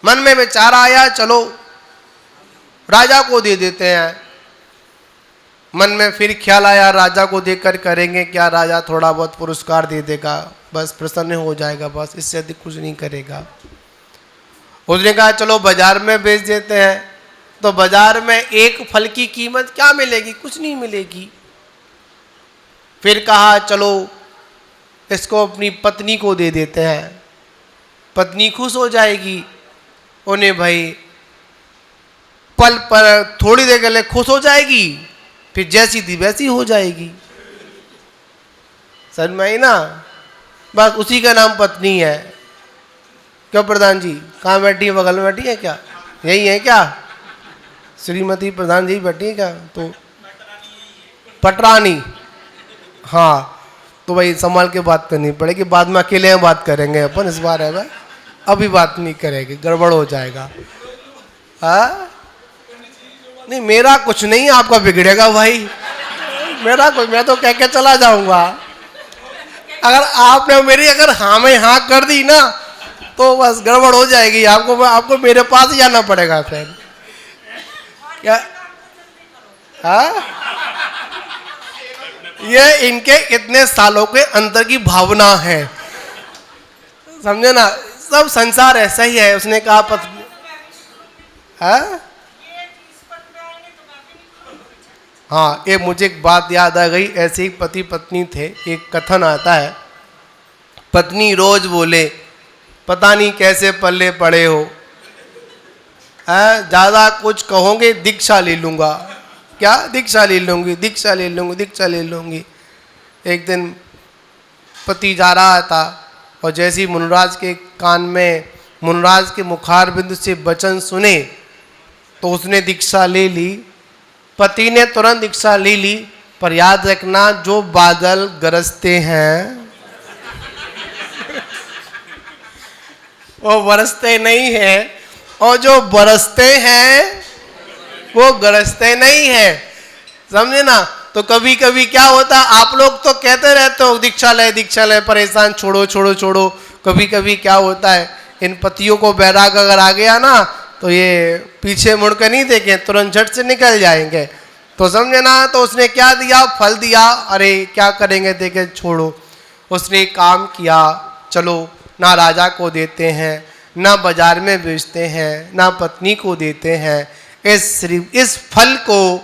मन में विचार आया, चलो राजा को दे देते हैं। मन में फिर ख्याल आया, राजा को देकर करेंगे क्या? राजा थोड़ा बहुत पुरस्कार दे देगा, बस प्रसन्न हो जाएगा, बस इससे अधिक कुछ नहीं करेगा। उसने कहा चलो बाजार में बेच देते हैं। तो बाजार में एक फल की कीमत क्या मिलेगी? कुछ नहीं मिलेगी। फिर कहा चलो इसको अपनी पत्नी को दे देते हैं, पत्नी खुश हो जाएगी। उन्हें भाई पल पर थोड़ी देर के लिए खुश हो जाएगी, फिर जैसी थी वैसी हो जाएगी। समझ में आई ना? बस उसी का नाम पत्नी है। क्यों प्रधान जी, कहाँ बैठी है? बगल में बैठी है क्या? यही है क्या? श्रीमती प्रधान जी बैठी है क्या? तो पटरानी, हाँ, तो भाई संभाल के बात करनी पड़ेगी, बाद में अकेले में बात करेंगे अपन। इस बार है भाई, अभी बात नहीं करेंगे, गड़बड़ हो जाएगा। हाँ नहीं, मेरा कुछ नहीं, आपका बिगड़ेगा भाई, मेरा कुछ, मैं तो कह के चला जाऊंगा। अगर आपने मेरी अगर हाँ में हाँ कर दी ना, तो बस गड़बड़ हो जाएगी। आपको मेरे पास ही जाना पड़ेगा फिर। क्या? हाँ, ये इनके इतने सालों के अंतर की भावना है, समझे ना? सब संसार ऐसा ही है। उसने कहा हाँ? हाँ, ये मुझे एक बात याद आ गई। ऐसे ही पति पत्नी थे, एक कथन आता है, पत्नी रोज बोले पता नहीं कैसे पल्ले पड़े हो, ज़्यादा कुछ कहोगे दीक्षा ले लूँगा। क्या दीक्षा ले लूँगी, दीक्षा ले लूँगी, दीक्षा ले लूँगी। एक दिन पति जा रहा था और जैसे ही मुनराज के कान में मुनराज के मुखार बिंदु से वचन सुने तो उसने दीक्षा ले ली। पति ने तुरंत दीक्षा ले ली, पर याद रखना जो बादल गरजते हैं वो बरसते नहीं हैं, और जो बरसते हैं वो गरजते नहीं हैं। समझे ना? तो कभी कभी क्या होता, आप लोग तो कहते रहते हो दीक्षा ले, परेशान छोड़ो छोड़ो छोड़ो। कभी कभी क्या होता है, इन पतियों को बैराग अगर आ गया ना तो ये पीछे मुड़कर नहीं देखें, तुरंत झट से निकल जाएंगे। तो समझे ना? तो उसने क्या दिया, फल दिया। अरे क्या करेंगे, देखे छोड़ो। उसने काम किया, चलो ना राजा को देते हैं, ना बाजार में बेचते हैं, ना पत्नी को देते हैं। इस फल को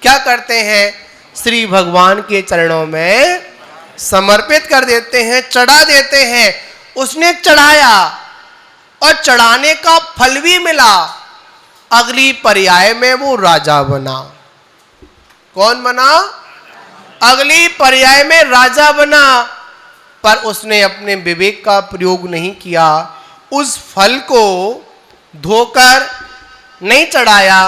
क्या करते हैं, श्री भगवान के चरणों में समर्पित कर देते हैं, चढ़ा देते हैं। उसने चढ़ाया और चढ़ाने का फल भी मिला। अगली पर्याय में वो राजा बना। कौन बना? अगली पर्याय में राजा बना। पर उसने अपने विवेक का प्रयोग नहीं किया, उस फल को धोकर नहीं चढ़ाया,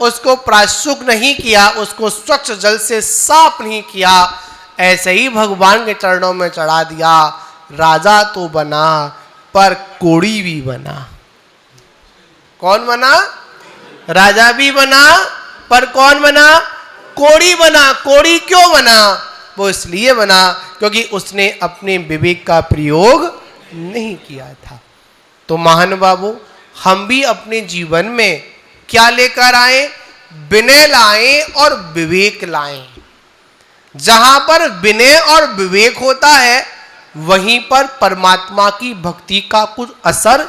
उसको प्रायश्चित नहीं किया, उसको स्वच्छ जल से साफ नहीं किया, ऐसे ही भगवान के चरणों में चढ़ा दिया। राजा तो बना पर कोड़ी भी बना। कौन बना? राजा भी बना, पर कौन बना? कोड़ी बना। कोड़ी क्यों बना? वो इसलिए बना क्योंकि उसने अपने विवेक का प्रयोग नहीं किया था। तो महानुभावों, हम भी अपने जीवन में क्या लेकर आए? विनय लाएं और विवेक लाएं। जहां पर विनय और विवेक होता है वहीं पर परमात्मा की भक्ति का कुछ असर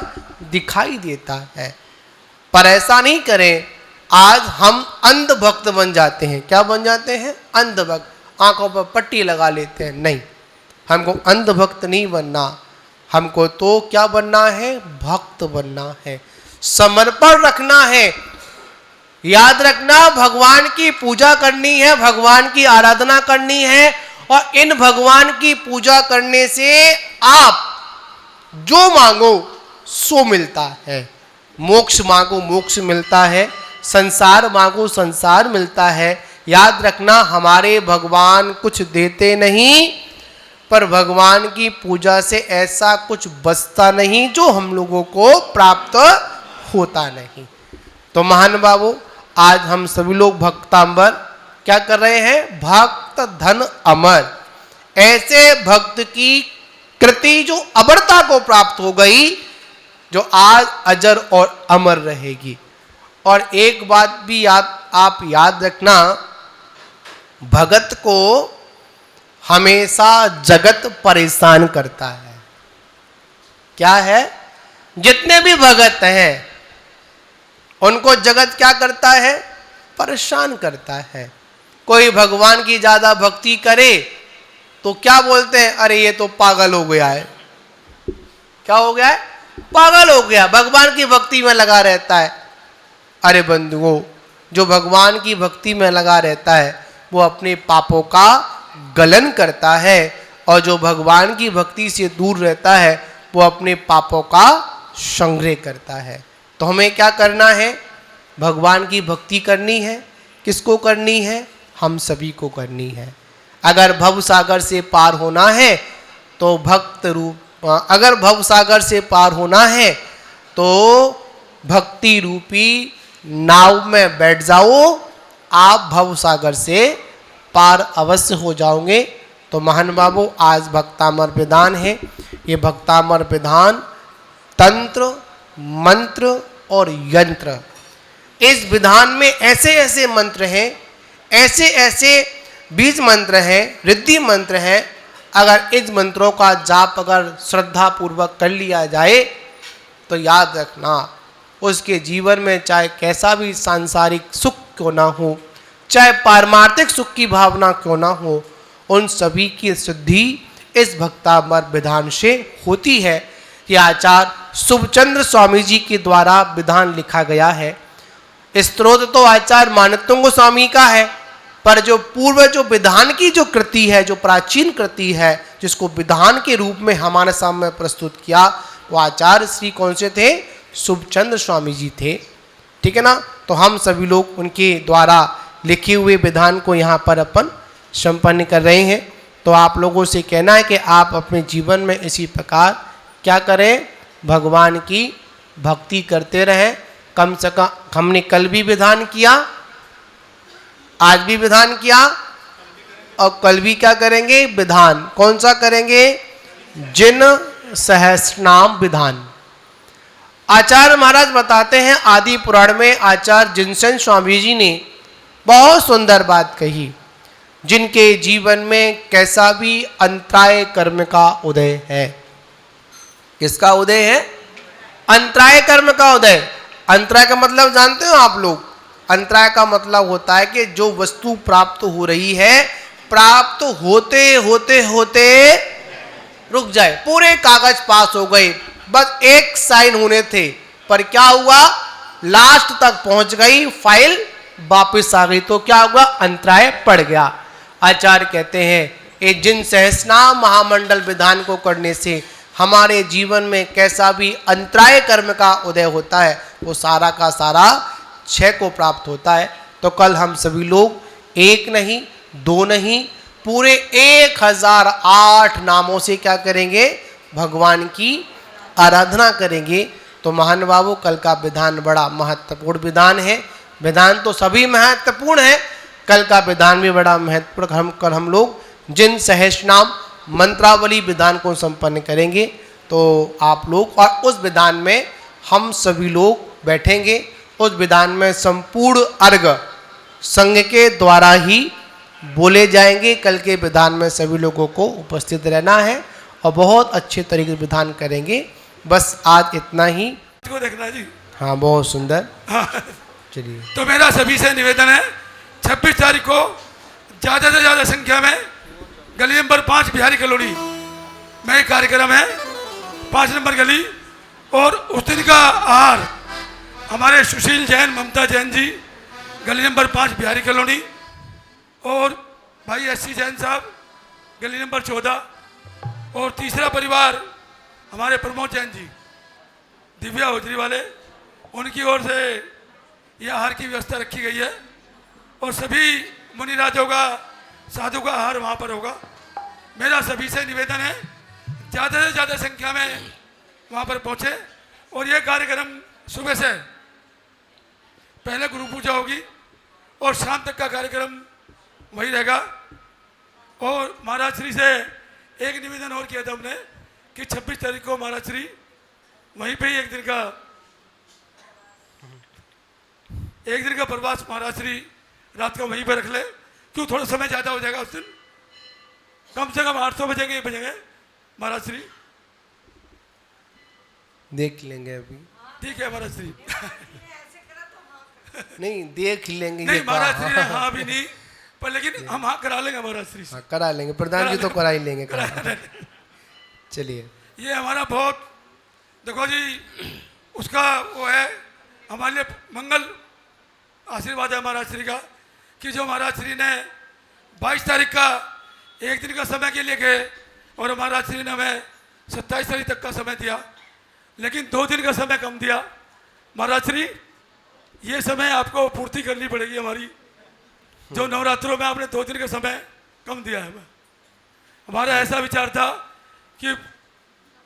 दिखाई देता है। पर ऐसा नहीं करें, आज हम अंध भक्त बन जाते हैं। क्या बन जाते हैं? अंध भक्त। आंखों पर पट्टी लगा लेते हैं। नहीं, हमको अंध भक्त नहीं बनना, हमको तो क्या बनना है? भक्त बनना है, समर्पण रखना है। याद रखना, भगवान की पूजा करनी है, भगवान की आराधना करनी है, और इन भगवान की पूजा करने से आप जो मांगो सो मिलता है। मोक्ष मांगो मोक्ष मिलता है, संसार मांगो संसार मिलता है। याद रखना, हमारे भगवान कुछ देते नहीं, पर भगवान की पूजा से ऐसा कुछ बचता नहीं जो हम लोगों को प्राप्त होता नहीं। तो महानुभावों, आज हम सभी लोग भक्तांबर क्या कर रहे हैं? भक्त धन अमर। ऐसे भक्त की कृति जो अमरता को प्राप्त हो गई, जो आज अजर और अमर रहेगी। और एक बात भी आप याद रखना, भगत को हमेशा जगत परेशान करता है। क्या है? जितने भी भगत हैं उनको जगत क्या करता है? परेशान करता है। कोई भगवान की ज्यादा भक्ति करे तो क्या बोलते हैं? अरे ये तो पागल हो गया है। क्या हो गया है? पागल हो गया, भगवान की भक्ति में लगा रहता है। अरे बंधुओं, जो भगवान की भक्ति में लगा रहता है वो अपने पापों का गलन करता है, और जो भगवान की भक्ति से दूर रहता है वो अपने पापों का संग्रह करता है। तो हमें क्या करना है? भगवान की भक्ति करनी है। किसको करनी है? हम सभी को करनी है। अगर भव सागर से पार होना है तो भक्त रूप, अगर भव सागर से पार होना है तो भक्ति रूपी नाव में बैठ जाओ, आप भव सागर से पार अवश्य हो जाओगे। तो महानुभावों, आज भक्तामर विधान है। ये भक्तामर विधान तंत्र, मंत्र और यंत्र, इस विधान में ऐसे ऐसे मंत्र हैं, ऐसे ऐसे बीज मंत्र हैं, रिद्धि मंत्र हैं। अगर इन मंत्रों का जाप अगर श्रद्धा पूर्वक कर लिया जाए तो याद रखना, उसके जीवन में चाहे कैसा भी सांसारिक सुख क्यों ना हो, चाहे पारमार्थिक सुख की भावना क्यों ना हो, उन सभी की सिद्धि इस भक्तामर विधान से होती है। ये आचार्य शुभचंद्र स्वामी जी के द्वारा विधान लिखा गया है। स्तोत्र तो आचार्य मानतुंग स्वामी का है, पर जो पूर्व जो विधान की जो कृति है, जो प्राचीन कृति है, जिसको विधान के रूप में हमारे सामने प्रस्तुत किया, वो आचार्य श्री कौन से थे? शुभचंद्र स्वामी जी थे। ठीक है ना। तो हम सभी लोग उनके द्वारा लिखे हुए विधान को यहाँ पर अपन संपन्न कर रहे हैं। तो आप लोगों से कहना है कि आप अपने जीवन में इसी प्रकार क्या करें? भगवान की भक्ति करते रहें। कम से कम हमने कल भी विधान किया, आज भी विधान किया, और कल भी क्या करेंगे? विधान कौन सा करेंगे? जिन सहस्रनाम विधान। आचार्य महाराज बताते हैं, आदि पुराण में आचार्य जिनसेन स्वामी जी ने बहुत सुंदर बात कही। जिनके जीवन में कैसा भी अंतराय कर्म का उदय है। किसका उदय है? अंतराय कर्म का उदय। अंतराय का मतलब जानते हो आप लोग? अंतराय का मतलब होता है कि जो वस्तु प्राप्त हो रही है, प्राप्त होते होते होते रुक जाए। पूरे कागज पास हो गए, बस एक साइन होने थे, पर क्या हुआ? लास्ट तक पहुंच गई, फाइल वापस आ गई, तो क्या हुआ? अंतराय पड़ गया। आचार्य कहते हैं, ये जिन सहस्रनाम महामंडल विधान को करने से हमारे जीवन में कैसा भी अंतराय कर्म का उदय होता है, वो सारा का सारा क्षय को प्राप्त होता है। तो कल हम सभी लोग एक नहीं, दो नहीं, पूरे 1008 नामों से क्या करेंगे? भगवान की आराधना करेंगे। तो महानुभावों, कल का विधान बड़ा महत्वपूर्ण विधान है। विधान तो सभी महत्वपूर्ण है, कल का विधान भी बड़ा महत्वपूर्ण। हम लोग जिन सहस्रनाम मंत्रावली विधान को संपन्न करेंगे। तो आप लोग, और उस विधान में हम सभी लोग बैठेंगे। उस विधान में संपूर्ण अर्घ संघ के द्वारा ही बोले जाएंगे। कल के विधान में सभी लोगों को उपस्थित रहना है और बहुत अच्छे तरीके से विधान करेंगे। बस आज इतना ही। को देखना जी। हाँ, बहुत सुंदर। हाँ। चलिए। तो मेरा सभी से निवेदन है, 26 तारीख को ज़्यादा से ज़्यादा संख्या में गली नंबर 5 बिहारी कॉलोनी में कार्यक्रम है, 5 नंबर गली। और उस दिन का आहार हमारे सुशील जैन, ममता जैन जी, गली नंबर 5 बिहारी कॉलोनी, और भाई एससी जैन साहब, गली नंबर 14, और तीसरा परिवार हमारे प्रमोद जैन जी, दिव्या होजरी वाले, उनकी ओर से यह आहार की व्यवस्था रखी गई है। और सभी मुनिराजों का, साधु का आहार वहाँ पर होगा। मेरा सभी से निवेदन है, ज़्यादा से ज़्यादा संख्या में वहाँ पर पहुँचे। और ये कार्यक्रम सुबह से पहले गुरु पूजा होगी और शाम तक का कार्यक्रम वही रहेगा। और महाराज श्री से एक निवेदन और किया था हमने कि 26 तारीख को महाराज श्री वहीं पे ही एक दिन का प्रवास महाराज श्री रात का वहीं पर रख ले। क्यों? थोड़ा समय ज़्यादा हो जाएगा उस दिन, कम से कम 800 बजेंगे महाराज श्री। देख लेंगे अभी। ठीक है महाराज श्री। नहीं, देख लेंगे। नहीं महाराज श्री ने हाँ भी नहीं, पर लेकिन हम हाँ करा लेंगे महाराज श्री से। हाँ, करा लेंगे। प्रधान जी तो करा ही लेंगे। चलिए। ये हमारा बहुत, देखो जी, उसका वो है हमारे लिए मंगल आशीर्वाद है महाराज श्री का कि जो महाराज श्री ने 22 तारीख का एक दिन का समय के लिए गए और महाराज श्री ने हमें 27 तारीख तक का समय दिया, लेकिन 2 दिन का समय कम दिया। महाराज श्री, ये समय आपको पूर्ति करनी पड़ेगी हमारी, जो नवरात्रों में आपने 2 दिन का समय कम दिया है। हमारा ऐसा विचार था कि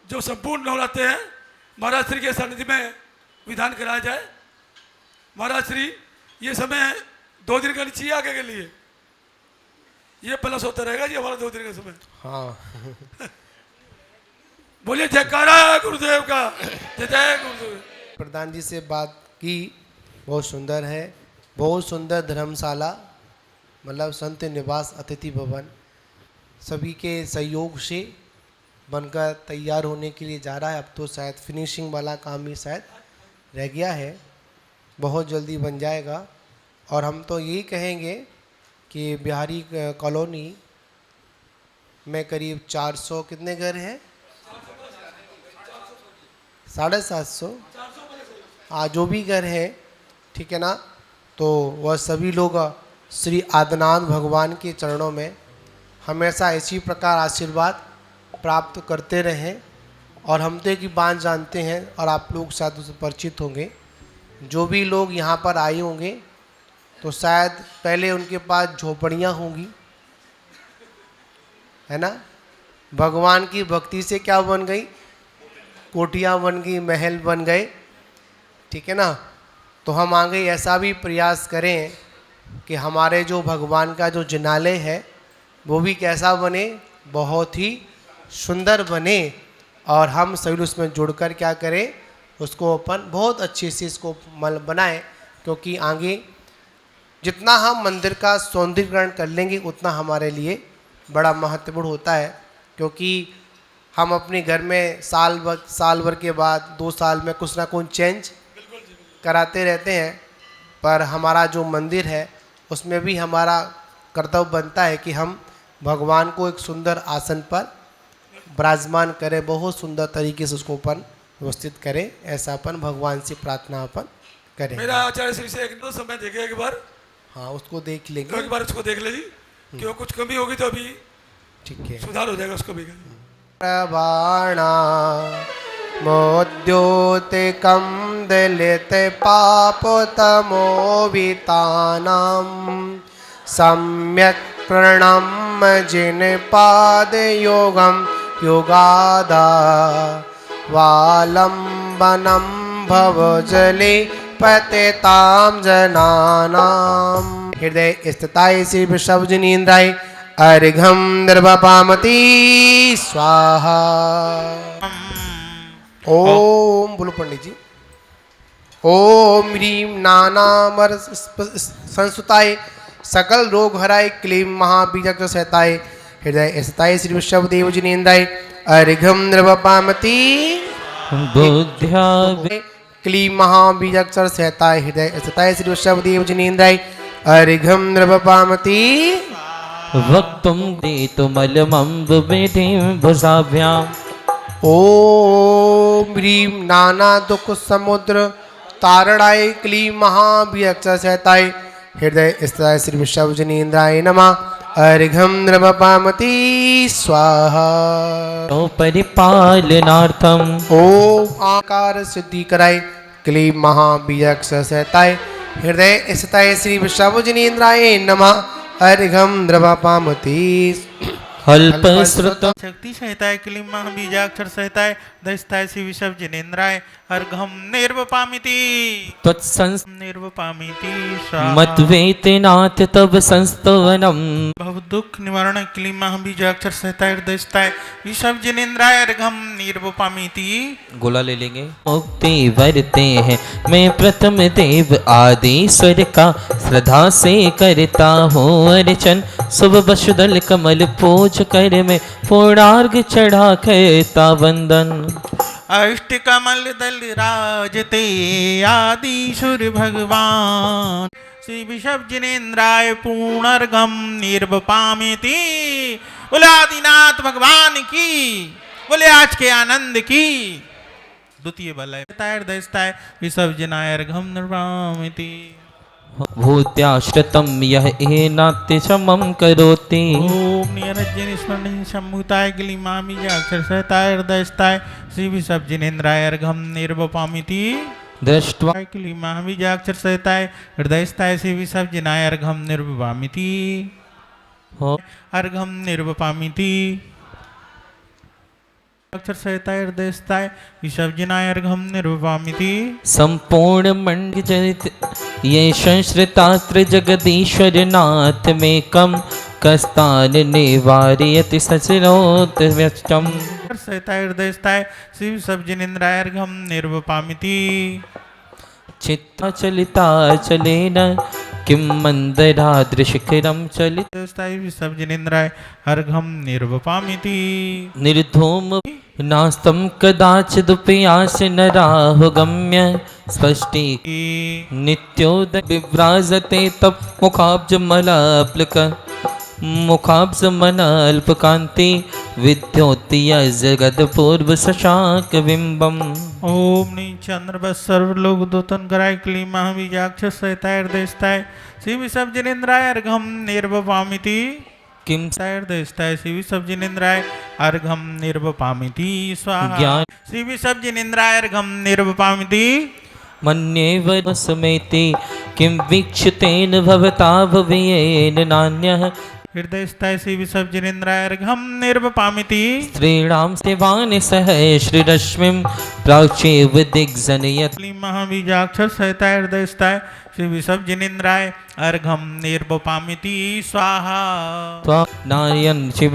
जो संपूर्ण नवरात्रे हैं महाराज श्री के सानिध्य में विधान कराया जाए। महाराज श्री, ये समय 2 दिन का नहीं चाहिए आगे के लिए, ये प्लस होता रहेगा जी हमारा 2 दिन का समय। हाँ। बोलिए जयकारा गुरुदेव का, जय जय गुरुदेव। प्रधान जी से बात की, बहुत सुंदर है। बहुत सुंदर धर्मशाला, मतलब संत निवास अतिथि भवन सभी के सहयोग से बनकर तैयार होने के लिए जा रहा है। अब तो शायद फिनिशिंग वाला काम ही शायद रह गया है, बहुत जल्दी बन जाएगा। और हम तो यही कहेंगे कि बिहारी कॉलोनी में करीब 400 कितने घर हैं, 750, हाँ जो भी घर है, ठीक है ना, तो वह सभी लोग श्री आदिनाथ भगवान के चरणों में हमेशा इसी प्रकार आशीर्वाद प्राप्त करते रहें। और हम तो एक ही बात जानते हैं और आप लोग शायद उससे परिचित होंगे, जो भी लोग यहाँ पर आए होंगे तो शायद पहले उनके पास झोपड़ियाँ होंगी, है ना, भगवान की भक्ति से क्या बन गई, कोठियाँ बन गई, महल बन गए, ठीक है ना। तो हम आगे ऐसा भी प्रयास करें कि हमारे जो भगवान का जो जिनालय है वो भी कैसा बने, बहुत ही सुंदर बने, और हम सभी उसमें जुड़कर क्या करें, उसको अपन बहुत अच्छे से इसको बनाएं, क्योंकि आगे जितना हम मंदिर का सौंदर्यीकरण कर लेंगे उतना हमारे लिए बड़ा महत्वपूर्ण होता है। क्योंकि हम अपने घर में साल भर के बाद 2 साल में कुछ ना कुछ चेंज कराते रहते हैं, पर हमारा जो मंदिर है उसमें भी हमारा कर्तव्य बनता है कि हम भगवान को एक सुंदर आसन पर विराजमान करें, बहुत सुंदर तरीके से उसको अपन व्यवस्थित करें, ऐसा अपन भगवान से प्रार्थना अपन करें। मेरा आचार्य श्री से एक समय देखे एक बार, हाँ उसको देख लेंगे, एक बार उसको देख लीजिए कि वो कुछ कमी होगी तो अभी ठीक है, सुधार हो जाएगा उसको भी। प्रवाणा मोद्योतिकं दलित पापतमो वितानां सम्यक् प्रणम्य जिन पाद योगम योगादा वालंबनं भवजले पतितां जनानां हृदय स्थिताय श्री वृषभजनीन्द्राय अर्घ्यं निर्वपामति स्वाहा। ओम बोलो पंडित जी। ओम ह्रीं नानामर संस्तुताय सकल रोग हराय क्लीं महाबीजक सहताय हृदय स्थिताय श्री वृषभदेव जिनेन्द्राय अर्घ्यं निर्वपामति बुद्ध्या क्लीं महाबीजक सहताय हृदय स्थिताय श्री वृषभदेव जिनेन्द्राय अर्घ्यं निर्वपामति वक्तुं देतुमलमम्ब विधिं भुजाभ्याम् ओम ह्रीं नाना दुख समुद्र तारणाय क्लीं महाभियक्ष सहताय हृदय स्थिताय श्री वृषभजनीन्द्राय नमः अर्घ्यं निर्वपामति स्वाहा। परिपालनार्थम् ओम आकार सिद्धि कराय क्लीं महाभियक्ष सहताय हृदय स्थिताय श्री वृषभजनीन्द्राय नमः अर्घ्यं निर्वपामति अल्पश्रुतम् शक्ति सहताय क्लीं महाबीजाक्षर सहताय दस्ताय श्री विषभ जिनेन्द्राय अर्घ्यं निर्वपामिति त्वत्संस निर्वपामिति स्वाहा। मद्वेतिनाथ तव संस्तवनम् भव दुख निवारण क्लीं महाबीजाक्षर सहताय दस्ताय विषभ जिनेन्द्राय अर्घ्यं निर्वपामिति। गोला ले लेंगे। मुक्ति वरते हैं मैं प्रथम देव आदिश्वर का श्रद्धा से करता हूँ अर्चन सुबह बशुदल कमल पूज कर मैं पूर्णार्घ चढ़ा करता वंदन। अष्टकमल दल राजते आदिशुर भगवान श्री विषभ जिनेन्द्राय पूर्णार्घ्यं निर्वपामिति। बोले आदिनाथ भगवान की, बोले आज के आनंद की। द्वितीय बलय दस्ताय विषभ जिनाय अर्घ्यं निर्वपामिति। भूत्याश्रितं यः एनात्य समं करोति। ओम निरंजन स्मरण सम्मुताय क्लीं महाबीजाक्षर सहताय हृदयस्थाय श्री विषभ जिनेन्द्राय अर्घ्यं निर्वपामिति। दृष्ट्वा क्लीं महाबीजाक्षर सहताय हृदयस्थाय श्री विषभ जिनाय अर्घ्यं निर्वपामिति। अर्घ्यं निर्वपामिति। अक्षर सहताय हृदयस्थाय विषभ जिनाय अर्घ्यं निर्वपामिति। संपूर्ण मंड जनित ये संश्रितात्र जगदीश्वर नाथ में कम कस्तान निवारयति सचरोत व्यष्टम। सहताय हृदयस्थाय श्री विषभ जिनेन्द्राय अर्घ्यं निर्वपामिति। चित्ता चलिता चलेन किं मंदराद्रिशिखरं चलित स्थायी विषभ जिनेन्द्राय अर्घ्यं निर्वपामिति। निर्धूम नास्तं कदाचिदुपयास नराहुगम्य स्पष्टी नित्योदय विव्राजते तप मुखाब्जमलाप्लक मुखाब्जमलाल्पकान्ति विद्योत्य जगदपूर्व शशाक बिंबम। ओम नी चंद्र सर्वलोक दूतन कराय क्ली महाबीजाक्ष सहिताय शिव सब जिनेन्द्राय अर्घम निर्वपामिति किम सायर्दयस्ताय शिव सब जिनेन्द्राय अर्घम निर्वपामिति स्वाहा। ज्ञान शिव सब जिनेन्द्राय अर्घम निर्वपामिति मन्येव समेति किं वीक्षतेन भवता भवेन नान्यः हृदयस्ताय शिव सब जिनेन्द्राय अर्घम निर्वपामिति स्त्रीणां सेवानि सह श्रीरश्मिं प्राच्येव दिग्जनयत् क्ली महाबीजाक्षर सहिताय हृदयस्ताय शिव सब जिनेन्द्राय अर्घम निर्वपामिति स्वाहा। नारायण शिव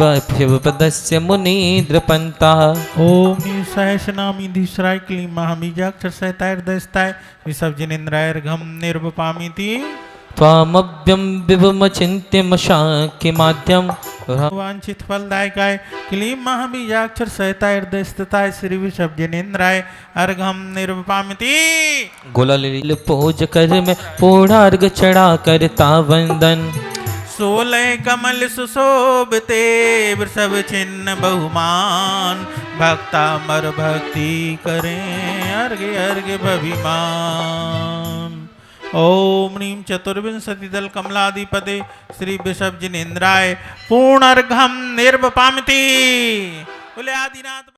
पदस्य मुनीन्द्रपन्ताः ओम सहस्रनामी धीसराय क्ली महाबीजाक्षर सहिताय हृदयस्ताय शिव सब जिनेन्द्राय अर्घम निर्वपामिति त्वामव्यं विभुमचिन्त्यमशाक्यमाद्यं वांछित फलदायकाय क्लीं महाबीजाक्षर सहिताय हृदयस्थिताय श्री विषभ जिनेन्द्राय अर्घम निर्वपामिति गुलाल पूज कर में पूर्णार्घ चढ़ा करता वंदन 16 कमल सुशोभते वृषभ चिन्ह बहुमान भक्ता मर भक्ति करें अर्घ अर्घ भविमान। ओम नीम चतुर्विंशति दल कमलाधिपते श्री वृषभ जिनेन्द्राय पूर्णार्घम निर्वपामिति। बोले आदिनाथ।